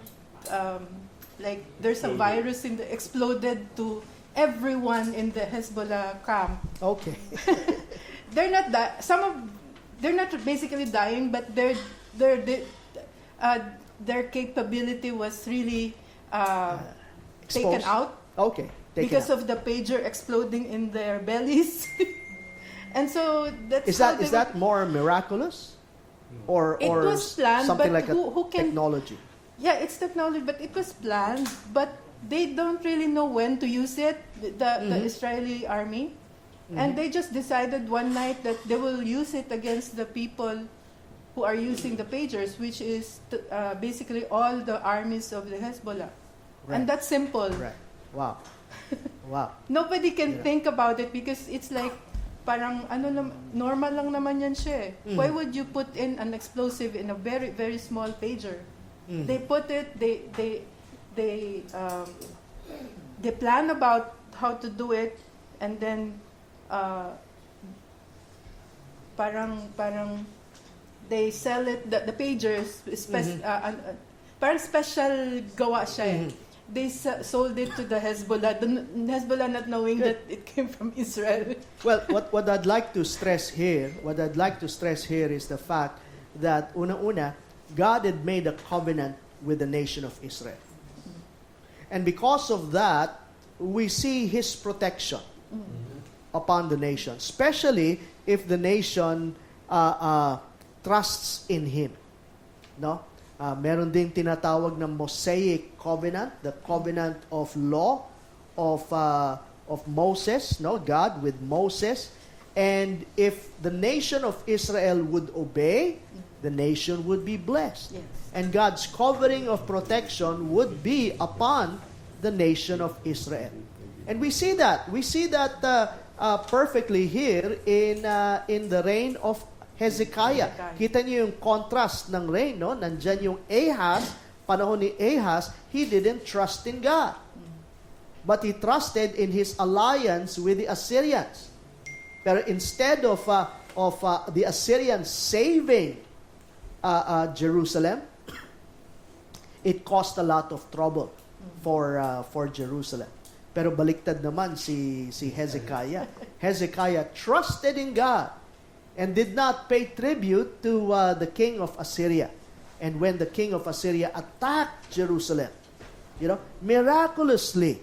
like, there's a virus exploded to everyone in the Hezbollah camp.
Okay.
They're not they're not basically dying, but their capability was really taken out.
Okay.
Because of the pager exploding in their bellies. And so that's
is that more miraculous? Or
it was planned,
something
but
like
who can,
technology?
Yeah, it's technology, but it was planned, but they don't really know when to use it, the Israeli army. And they just decided one night that they will use it against the people who are using the pagers, which is basically all the armies of the Hezbollah.
Right.
And that's simple.
Right. Wow. Wow.
Nobody can
Yeah.
think about it because it's like parang normal lang naman yan siya eh. Why would you put in an explosive in a very very small pager? They put it, they plan about how to do it, and then parang they sell it, the pagers, parang special gawa siya eh. They sold it to the Hezbollah, the Hezbollah not knowing
Good.
that it came from Israel.
Well, what I'd like to stress here, is the fact that una-una, God had made a covenant with the nation of Israel. And because of that, we see His protection upon the nation, especially if the nation trusts in Him. No? Meron din tinatawag ng Mosaic covenant, the covenant of law of Moses, no, God with Moses. And if the nation of Israel would obey, the nation would be blessed.
Yes.
And God's covering of protection would be upon the nation of Israel. And we see that. We see that perfectly here in the reign of Hezekiah. Kita niyo yung contrast ng reign, no? Nandyan yung Ahaz, panahon ni Ahaz, he didn't trust in God. But he trusted in his alliance with the Assyrians. Pero instead of the Assyrians saving Jerusalem, it caused a lot of trouble for Jerusalem. Pero baliktad naman si Hezekiah. Hezekiah trusted in God and did not pay tribute to the king of Assyria. And when the king of Assyria attacked Jerusalem, miraculously,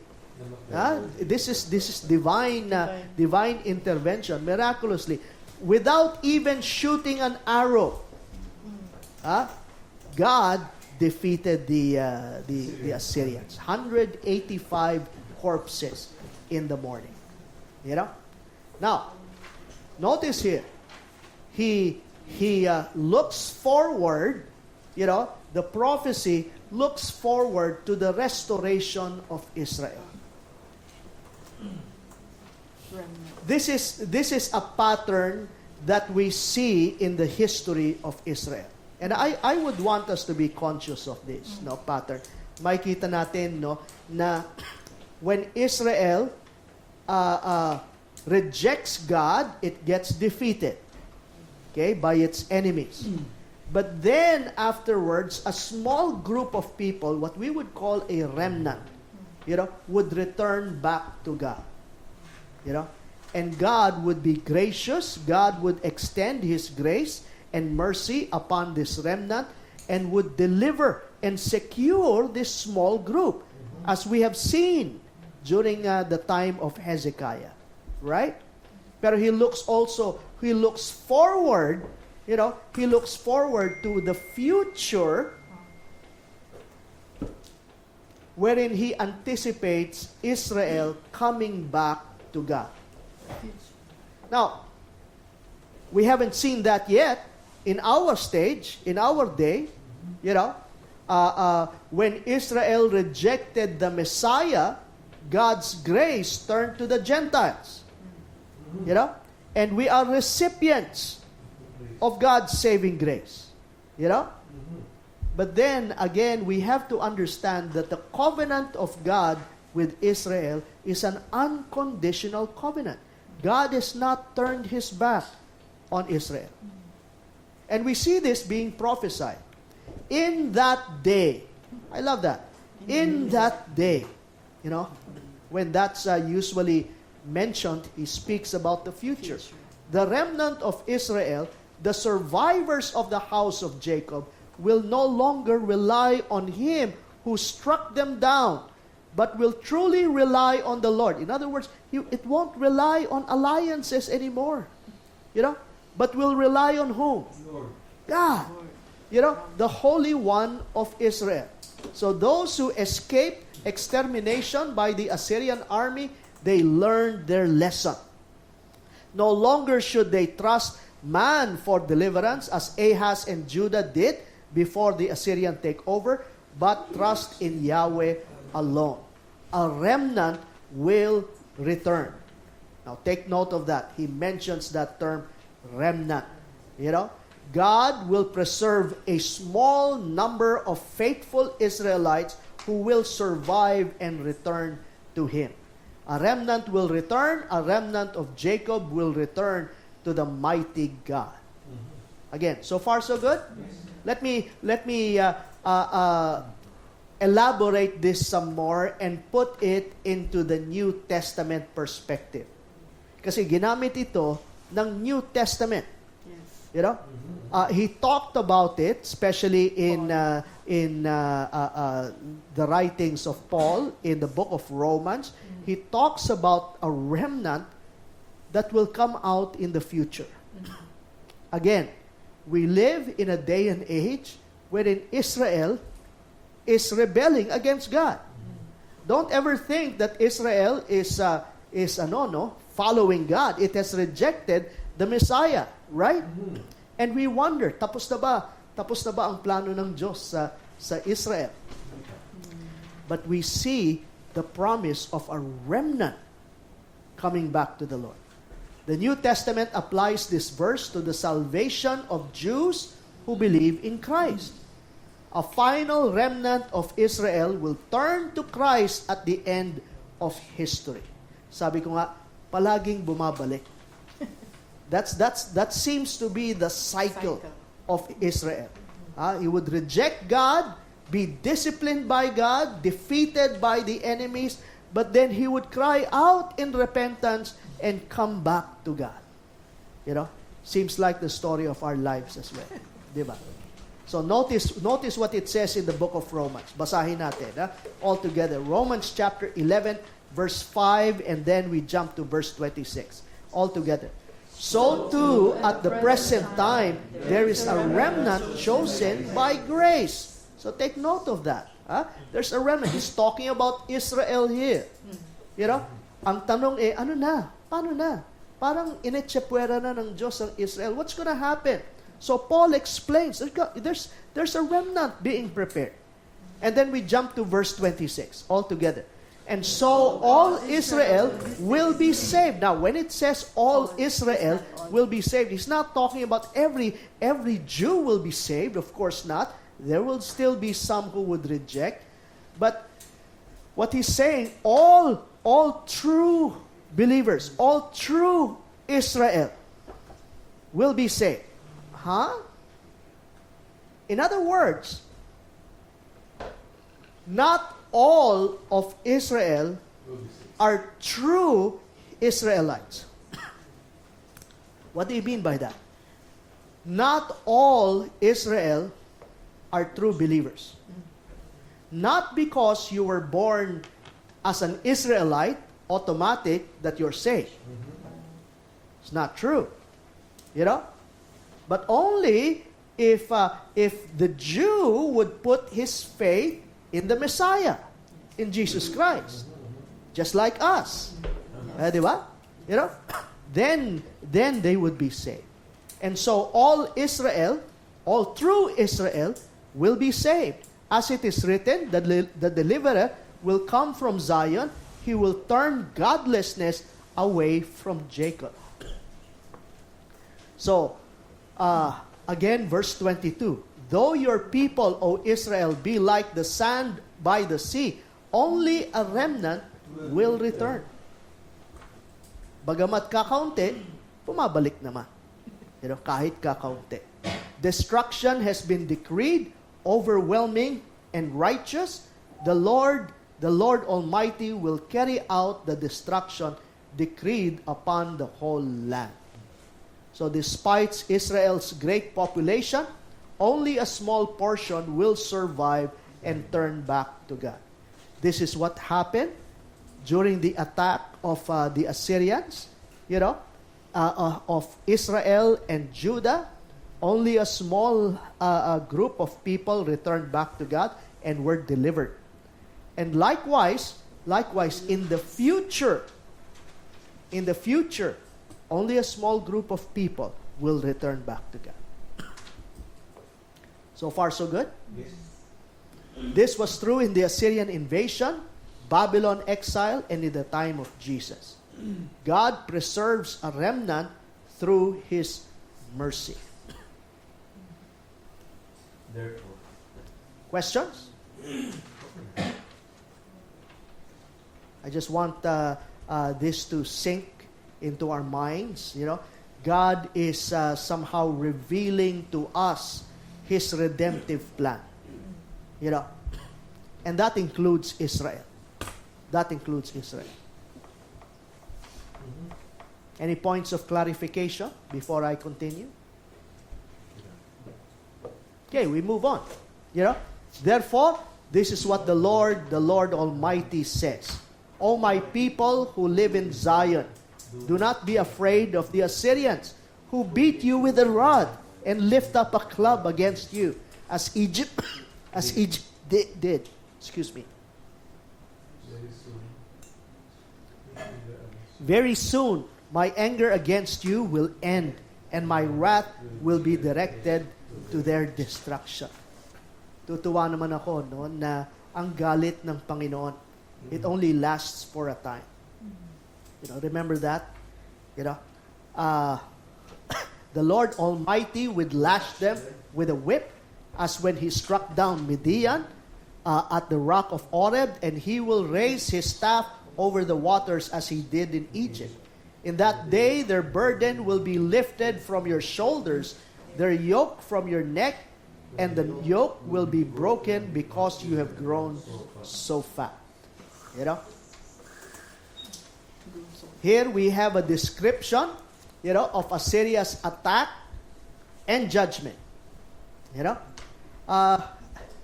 this is divine intervention, miraculously, without even shooting an arrow, God defeated the Assyrians. 185 corpses in the morning. Now, notice here, he looks forward, the prophecy looks forward to the restoration of Israel. This is a pattern that we see in the history of Israel. And I would want us to be conscious of this, pattern. Makikita natin, na when Israel rejects God, it gets defeated, by its enemies. But then afterwards, a small group of people, what we would call a remnant, would return back to God. And God would be gracious. God would extend His grace and mercy upon this remnant and would deliver and secure this small group, as we have seen during the time of Hezekiah. Right? Pero he looks forward, he looks forward to the future wherein he anticipates Israel coming back to God. Now, we haven't seen that yet in our stage, in our day, when Israel rejected the Messiah, God's grace turned to the Gentiles. And we are recipients of God's saving grace. But then again, we have to understand that the covenant of God with Israel is an unconditional covenant. God has not turned His back on Israel. And we see this being prophesied. In that day, I love that. In that day, when that's usually mentioned, he speaks about the future. The remnant of Israel, the survivors of the house of Jacob, will no longer rely on him who struck them down, but will truly rely on the Lord. In other words, it won't rely on alliances anymore. But will rely on whom? God. The Holy One of Israel. So those who escaped extermination by the Assyrian army, they learned their lesson. No longer should they trust man for deliverance, as Ahaz and Judah did before the Assyrian takeover, but trust in Yahweh alone. a remnant will return. Now take note of that. He mentions that term, remnant. God will preserve a small number of faithful Israelites who will survive and return to Him. A remnant will return. A remnant of Jacob will return to the mighty God. Again, so far so good? Let me elaborate this some more and put it into the New Testament perspective. Kasi ginamit ito ng New Testament.
Yes.
He talked about it, especially in the writings of Paul in the book of Romans. He talks about a remnant that will come out in the future. Again, we live in a day and age wherein Israel is rebelling against God. Don't ever think that Israel is following God. It has rejected the Messiah, right? And we wonder, tapos na ba ang plano ng Diyos sa Israel? But we see the promise of a remnant coming back to the Lord. The New Testament applies this verse to the salvation of Jews who believe in Christ. A final remnant of Israel will turn to Christ at the end of history. Sabi ko nga, palaging bumabalik. That seems to be the cycle of Israel. He would reject God, be disciplined by God, defeated by the enemies, but then he would cry out in repentance and come back to God. Seems like the story of our lives as well. Diba? So notice what it says in the book of Romans. Basahin natin, all together. Romans chapter 11, verse 5, and then we jump to verse 26. All together. So too, at the present time, there is a remnant chosen by grace. So take note of that. There's a remnant. He's talking about Israel here. Ang tanong ano na? Paano na? Parang inetsepwera na ng Diyos ang Israel. What's gonna happen? So Paul explains, there's a remnant being prepared. And then we jump to verse 26, all together. And so all Israel will be saved. Now, when it says all Israel will be saved, he's not talking about every Jew will be saved. Of course not. There will still be some who would reject. But what he's saying, all true believers, all true Israel will be saved. In other words, not all of Israel are true Israelites. What do you mean by that? Not all Israel are true believers. Not because you were born as an Israelite, automatic that you're saved. It's not true. But only if the Jew would put his faith in the Messiah, in Jesus Christ, just like us, di ba? Then they would be saved. And so all Israel, all true Israel, will be saved. As it is written, the deliverer will come from Zion. He will turn godlessness away from Jacob. So, again, verse 22. Though your people, O Israel, be like the sand by the sea, only a remnant will return. Bagamat kakaunti, pumabalik naman. Kahit kakaunti. Destruction has been decreed, overwhelming and righteous. The Lord Almighty will carry out the destruction decreed upon the whole land. So despite Israel's great population, only a small portion will survive and turn back to God. This is what happened during the attack of the Assyrians, of Israel and Judah. Only a small group of people returned back to God and were delivered. And likewise, in the future, only a small group of people will return back to God. So far, so good?
Yes.
This was true in the Assyrian invasion. Babylon exile, and in the time of Jesus. God preserves a remnant through His mercy.
Therefore.
Questions? I just want this to sink into our minds. God is somehow revealing to us His redemptive plan. And that includes Israel. That includes Israel. Any points of clarification before I continue? Okay, we move on. Therefore, this is what the Lord Almighty says. O my people who live in Zion, do not be afraid of the Assyrians, who beat you with a rod and lift up a club against you, as Egypt did. Excuse me. Very soon, my anger against you will end, and my wrath will be directed to their destruction. Tutuwa naman ako na ang galit ng Panginoon, it only lasts for a time. Remember that? The Lord Almighty would lash them with a whip, as when He struck down Midian at the rock of Oreb, and He will raise His staff over the waters as He did in Egypt. In that day, their burden will be lifted from your shoulders, their yoke from your neck, and the yoke will be broken because you have grown so fat. Here we have a description, of Assyria's attack and judgment.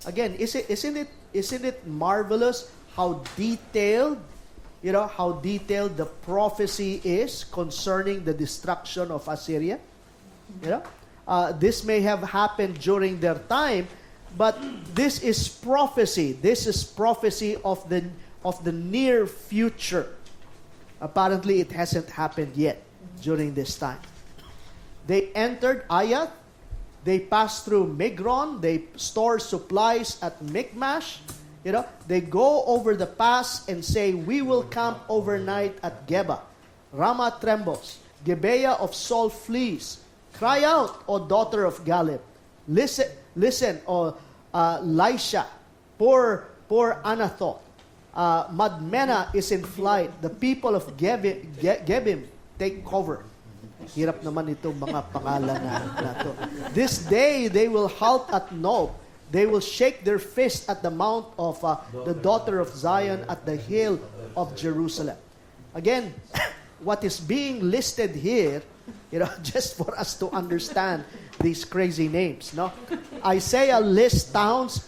Again, isn't it marvelous how detailed the prophecy is concerning the destruction of Assyria? This may have happened during their time, but this is prophecy. This is prophecy of the near future. Apparently, it hasn't happened yet during this time. They entered Ayath. They passed through Migron. They store supplies at Michmash. They go over the pass and say, we will camp overnight at Geba. Ramah trembles. Gibeah of Saul flees. Cry out, O daughter of Galib. Listen, O Laisha. Poor Anathoth. Madmena is in flight. The people of Gebim take cover. Hirap naman itong mga pangalan na to. This day they will halt at Nob. They will shake their fist at the mount of the daughter of Zion, at the hill of Jerusalem. Again, what is being listed here, just for us to understand these crazy names. Isaiah lists towns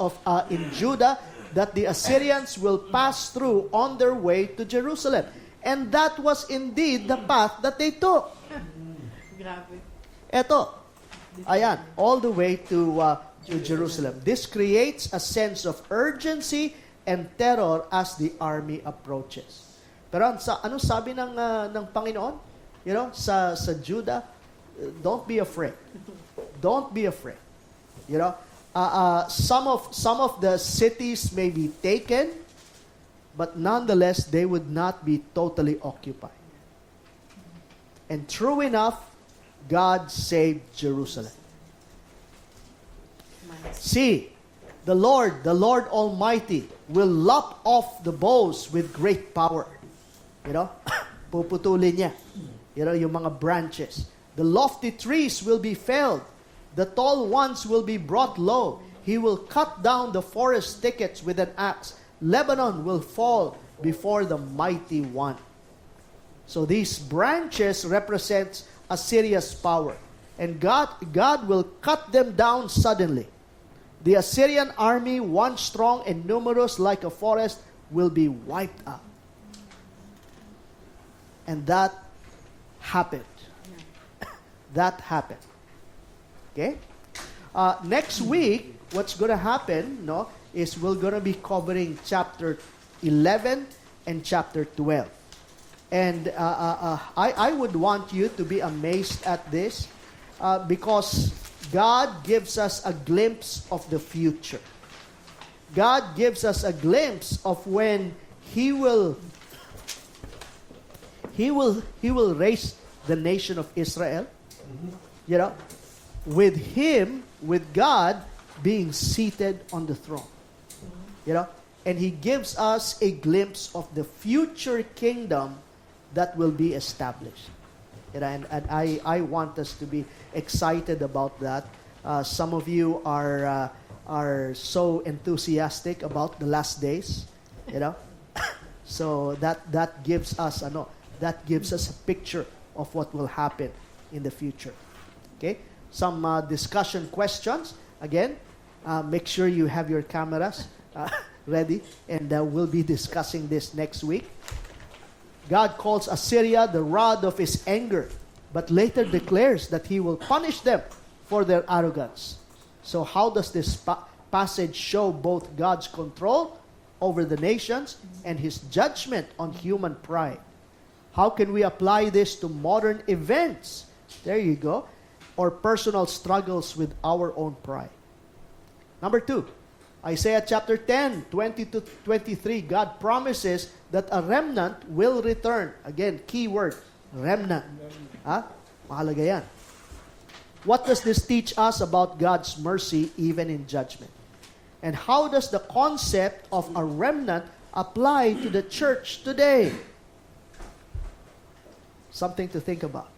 in Judah that the Assyrians will pass through on their way to Jerusalem. And that was indeed the path that they took.
Grabe.
Eto, ayan, all the way to Jerusalem. This creates a sense of urgency and terror as the army approaches. Pero ano sabi ng Panginoon? Sa Judah, don't be afraid. Don't be afraid. Some of the cities may be taken, but nonetheless, they would not be totally occupied. And true enough, God saved Jerusalem. See, the Lord Almighty will lop off the bows with great power. Puputulin niya. Yung mga branches. The lofty trees will be felled. The tall ones will be brought low. He will cut down the forest thickets with an axe. Lebanon will fall before the mighty one. So these branches represent Assyria's power. And God will cut them down suddenly. The Assyrian army, once strong and numerous like a forest, will be wiped out. And that happened. That happened. Okay? Next week, what's going to happen, is we're going to be covering chapter 11 and chapter 12. And I would want you to be amazed at this because God gives us a glimpse of the future. God gives us a glimpse of when He will raise the nation of Israel, you know, with him, with God being seated on the throne. You know, and he gives us a glimpse of the future kingdom that will be established. You know, and I want us to be excited about that. Some of you are so enthusiastic about the last days, you know. So that gives us a picture of what will happen in the future. Okay, some discussion questions. Again, make sure you have your cameras ready, and we'll be discussing this next week. God calls Assyria the rod of his anger, but later declares that he will punish them for their arrogance. So how does this passage show both God's control over the nations and his judgment on human pride? How can we apply this to modern events? There you go. Or personal struggles with our own pride. Number 2, Isaiah chapter 10, 20 to 23, God promises that a remnant will return. Again, key word, remnant. Mahalaga yan. What does this teach us about God's mercy even in judgment? And how does the concept of a remnant apply to the church today? Something to think about.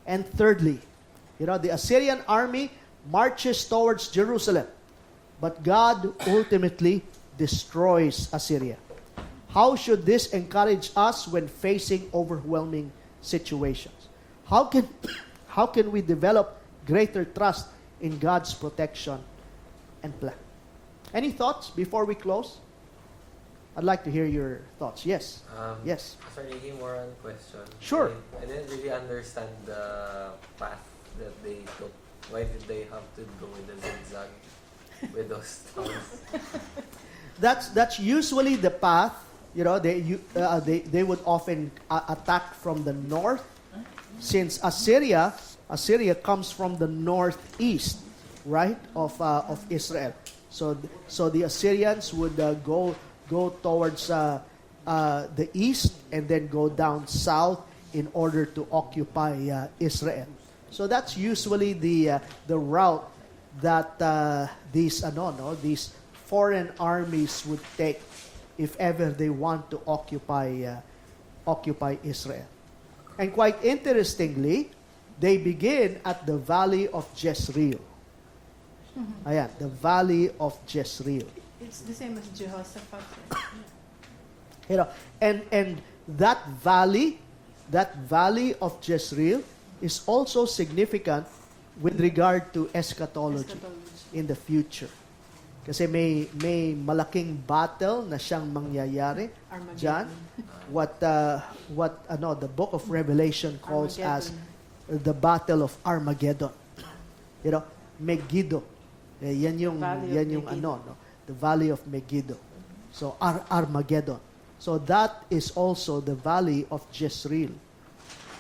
And thirdly, you know, the Assyrian army marches towards Jerusalem, but God ultimately destroys Assyria. How should this encourage us when facing overwhelming situations? How can we develop greater trust in God's protection and plan? Any thoughts before we close? I'd like to hear your thoughts. Yes. Yes.
Sorry, more on question.
Sure.
I didn't really understand the path that they took. Why did they have to go with the zigzag with those stones?
That's usually the path. You know, they would often attack from the north, since Assyria comes from the northeast, right, of Israel. So the Assyrians would go towards the east and then go down south in order to occupy Israel. So that's usually the route that these foreign armies would take if ever they want to occupy Israel. And quite interestingly, they begin at the valley of Jezreel. Ayan, the valley of Jezreel.
It's the same as Jehoshaphat. Right?
You know, and that valley of Jezreel is also significant with regard to eschatology in the future. Kasi may malaking battle na siyang mangyayari diyan. What the book of Revelation calls as the battle of Armageddon. You know, Megiddo. Yan yung the valley of Megiddo. So Armageddon. So that is also the valley of Jezreel.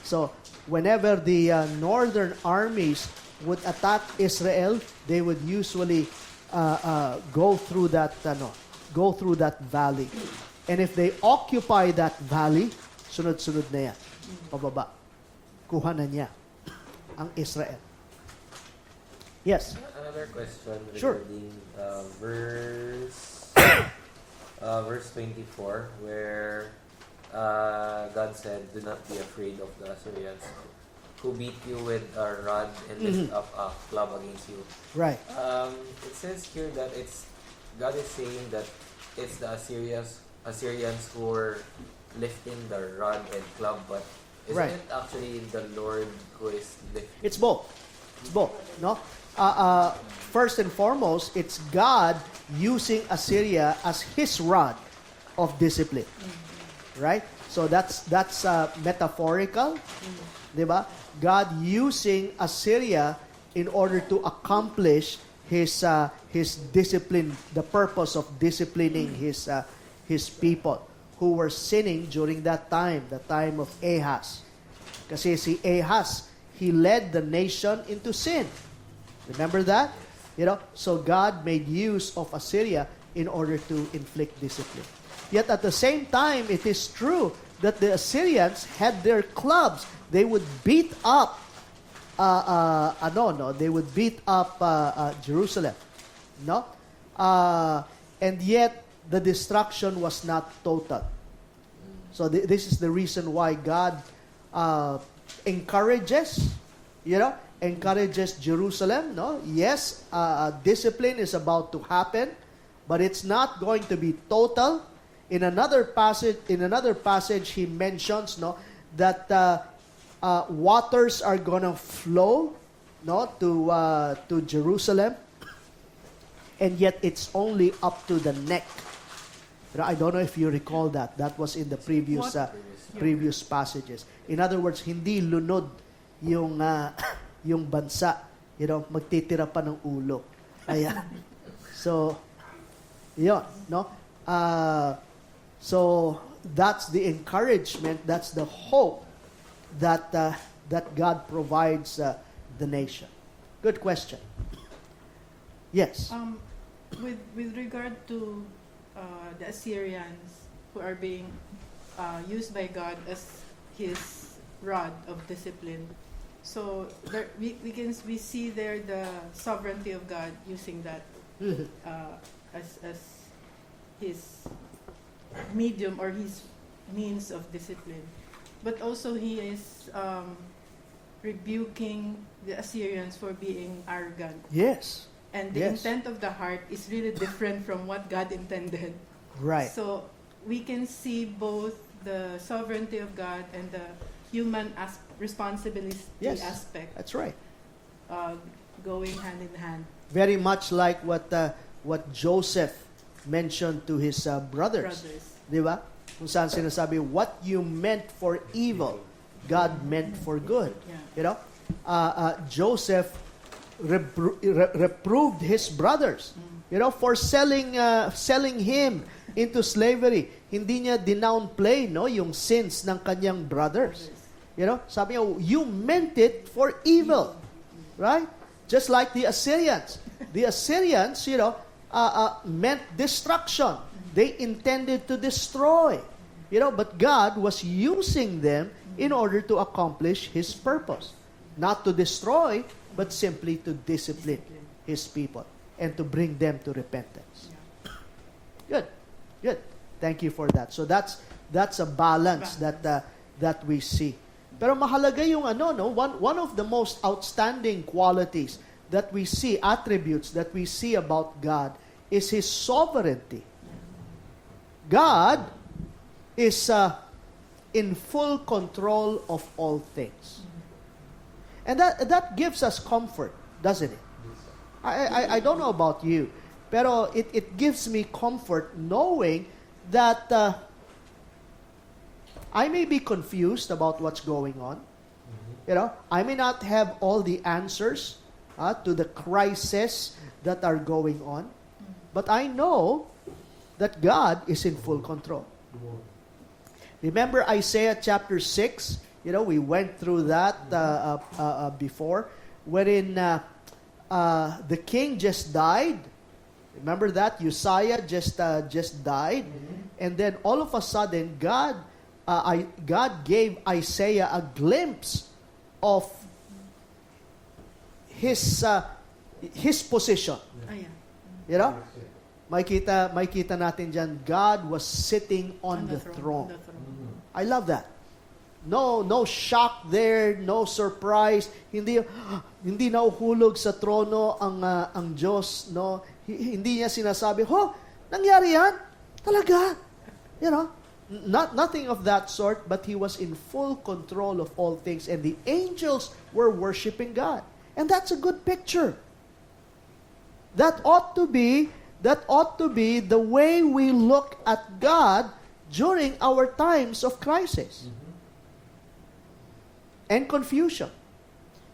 So whenever the northern armies would attack Israel, they would usually go through that valley. And if they occupy that valley, sunod-sunod na yan. Pababa. Kuha na niya ang Israel. Yes.
Another question
Sure.
regarding verse 24, where God said, "Do not be afraid of the Assyrians, who beat you with a rod and lift up a club against you."
Right.
It says here that God is saying that it's the Assyrians who were lifting the rod and club, but isn't
Right.
it actually the Lord who is lifting?
It's both. No? First and foremost, it's God using Assyria as his rod of discipline. Right? So that's metaphorical. Diba? God using Assyria in order to accomplish his discipline, the purpose of disciplining his people who were sinning during that time, the time of Ahaz. Kasi si Ahaz, he led the nation into sin. Remember that? You know, so God made use of Assyria in order to inflict discipline. Yet at the same time, it is true that the Assyrians had their clubs. They would beat up they would beat up Jerusalem, no? And yet the destruction was not total. So this is the reason why God encourages Jerusalem, no? Yes, discipline is about to happen, but it's not going to be total. In another passage, he mentions, no, that waters are gonna flow, no, to Jerusalem, and yet it's only up to the neck. I don't know if you recall that. That was in the previous passages. In other words, hindi lunod yung yung bansa, magtitira pa ng ulo. Ayan. So, yun, no? So that's the encouragement, that's the hope that God provides the nation. Good question. Yes.
With regard to the Assyrians who are being used by God as His rod of discipline, so there, we see there the sovereignty of God using that as His medium or His means of discipline. But also He is rebuking the Assyrians for being arrogant.
Yes.
And the intent of the heart is really different from what God intended.
Right.
So we can see both the sovereignty of God and the human responsibility aspect.
That's right.
Going hand in hand.
Very much like what Joseph mentioned to his brothers. Di ba? Kung saan sinasabi, what you meant for evil, God meant for good.
Yeah.
Joseph reproved his brothers, for selling him into slavery. Hindi niya dinownplay, no, yung sins ng kanyang brothers. Sabi niya, you meant it for evil, right? Just like the Assyrians. The Assyrians, meant destruction. They intended to destroy, but God was using them in order to accomplish His purpose, not to destroy, but simply to discipline His people and to bring them to repentance. Good. Thank you for that. So that's a balance that we see. Pero mahalaga yung one of the most outstanding qualities that we see, attributes that we see about God, is His sovereignty. God is in full control of all things. And that gives us comfort, doesn't it? I don't know about you, pero it gives me comfort knowing that I may be confused about what's going on. I may not have all the answers to the crises that are going on, but I know that God is in full control. Remember Isaiah chapter 6? We went through that before, wherein the king just died. Remember that? Uzziah just died. And then all of a sudden, God gave Isaiah a glimpse of his position. Makita natin dyan, God was sitting on the throne. I love that. No shock there, no surprise. Hindi nahuhulog sa trono ang Diyos, no. Hindi niya sinasabi, nangyari yan? Talaga? Nothing of that sort, but He was in full control of all things, and the angels were worshiping God. And that's a good picture. That ought to be the way we look at God during our times of crisis and confusion.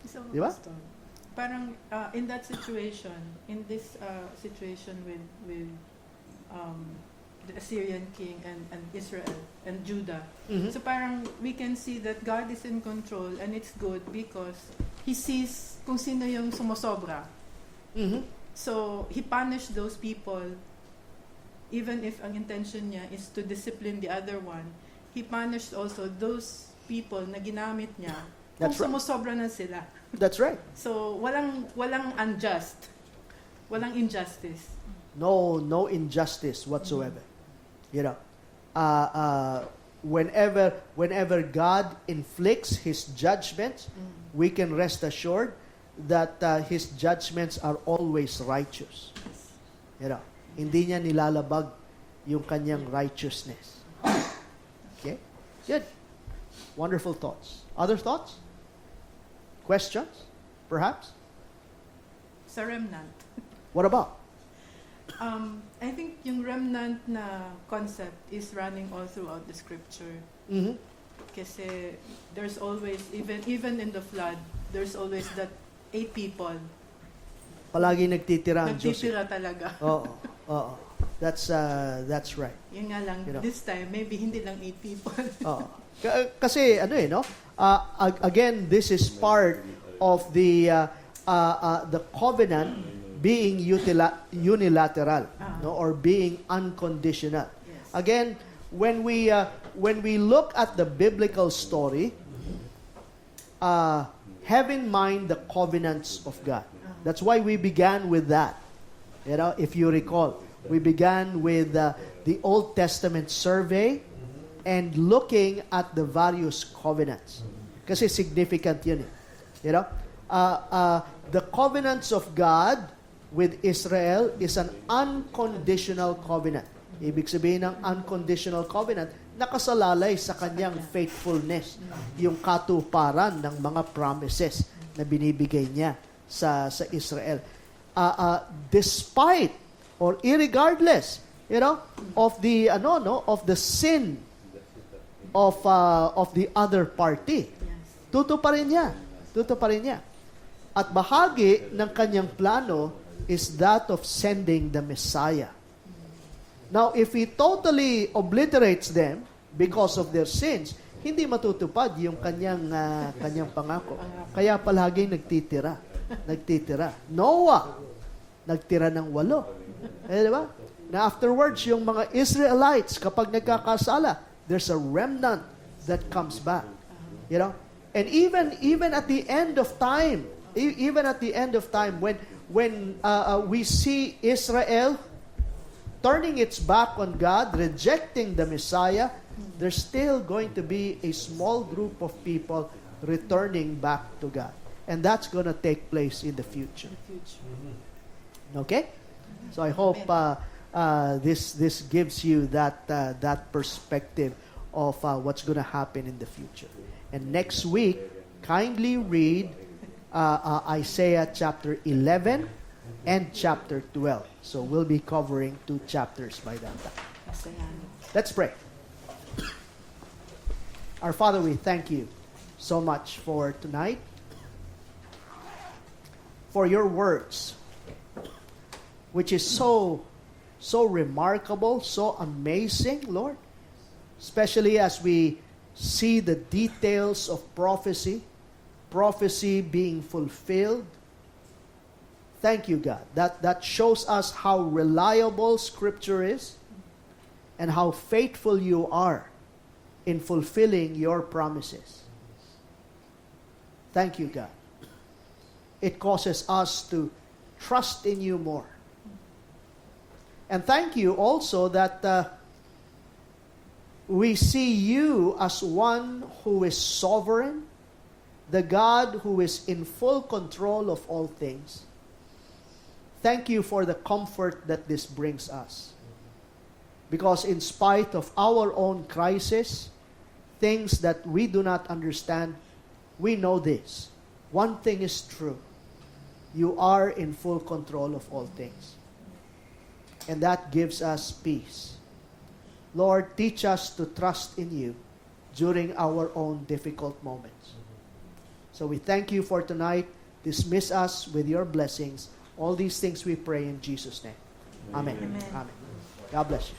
So,
Di ba?
parang in that situation, in this situation with the Assyrian king and Israel and Judah, so parang we can see that God is in control, and it's good because He sees kung sino yung sumosobra. So He punished those people even if ang intention niya is to discipline the other one, He punished also those people na ginamit niya kung
That's right.
sumusobra na sila.
That's right.
So, walang unjust. Walang injustice.
No injustice whatsoever. You know, whenever God inflicts His judgments, we can rest assured that His judgments are always righteous. You know, hindi niya nilalabag yung kanyang righteousness. Okay? Good. Wonderful thoughts. Other thoughts? Questions? Perhaps?
Sa remnant.
What about?
I think yung remnant na concept is running all throughout the scripture.
Mm-hmm.
Kasi there's always, even in the flood, there's always that 8 people.
Palagi nagtitira ang Diyos.
Nagtitira talaga.
Oo. That's right.
Yun nga lang,
You know.
this time, maybe hindi lang 8 people.
Oo. Kasi no? Again, this is part of the covenant being unilateral, no, or being unconditional.
Yes.
Again, when we look at the biblical story, have in mind the covenants of God. That's why we began with that. You know, if you recall, we began with the Old Testament survey and looking at the various covenants. Kasi significant yun eh. You know, the covenants of God with Israel is an unconditional covenant. Ibig sabihin ng unconditional covenant, nakasalalay sa kanyang faithfulness, yung katuparan ng mga promises na binibigay niya sa Israel. Despite or irregardless, you know, of the of the sin of the other party.
Yes.
Tutuparin niya. At bahagi ng kanyang plano is that of sending the Messiah. Now, if He totally obliterates them because of their sins, hindi matutupad yung kanyang pangako. Kaya palagi nagtitira. Noah, nagtira ng 8. Di ba? Na afterwards, yung mga Israelites, kapag nagkakasala, there's a remnant that comes back. You know? And even at the end of time, when we see Israel turning its back on God, rejecting the Messiah, there's still going to be a small group of people returning back to God. And that's going to take place in the future. Okay? So I hope this gives you that perspective of what's going to happen in the future. And next week, kindly read Isaiah chapter 11 and chapter 12. So we'll be covering 2 chapters by that time.
Kasalanan.
Let's pray. Our Father, we thank you so much for tonight, for your words, which is so remarkable, so amazing, Lord, especially as we see the details of prophecy being fulfilled. Thank you, God. That shows us how reliable Scripture is and how faithful you are in fulfilling your promises. Thank you, God. It causes us to trust in you more. And thank you also that we see you as one who is sovereign, the God who is in full control of all things. Thank you for the comfort that this brings us. Because in spite of our own crisis, things that we do not understand, we know this. One thing is true. You are in full control of all things. And that gives us peace. Lord, teach us to trust in you during our own difficult moments. So we thank you for tonight. Dismiss us with your blessings. All these things we pray in Jesus' name. Amen.
Amen.
Amen. God bless you.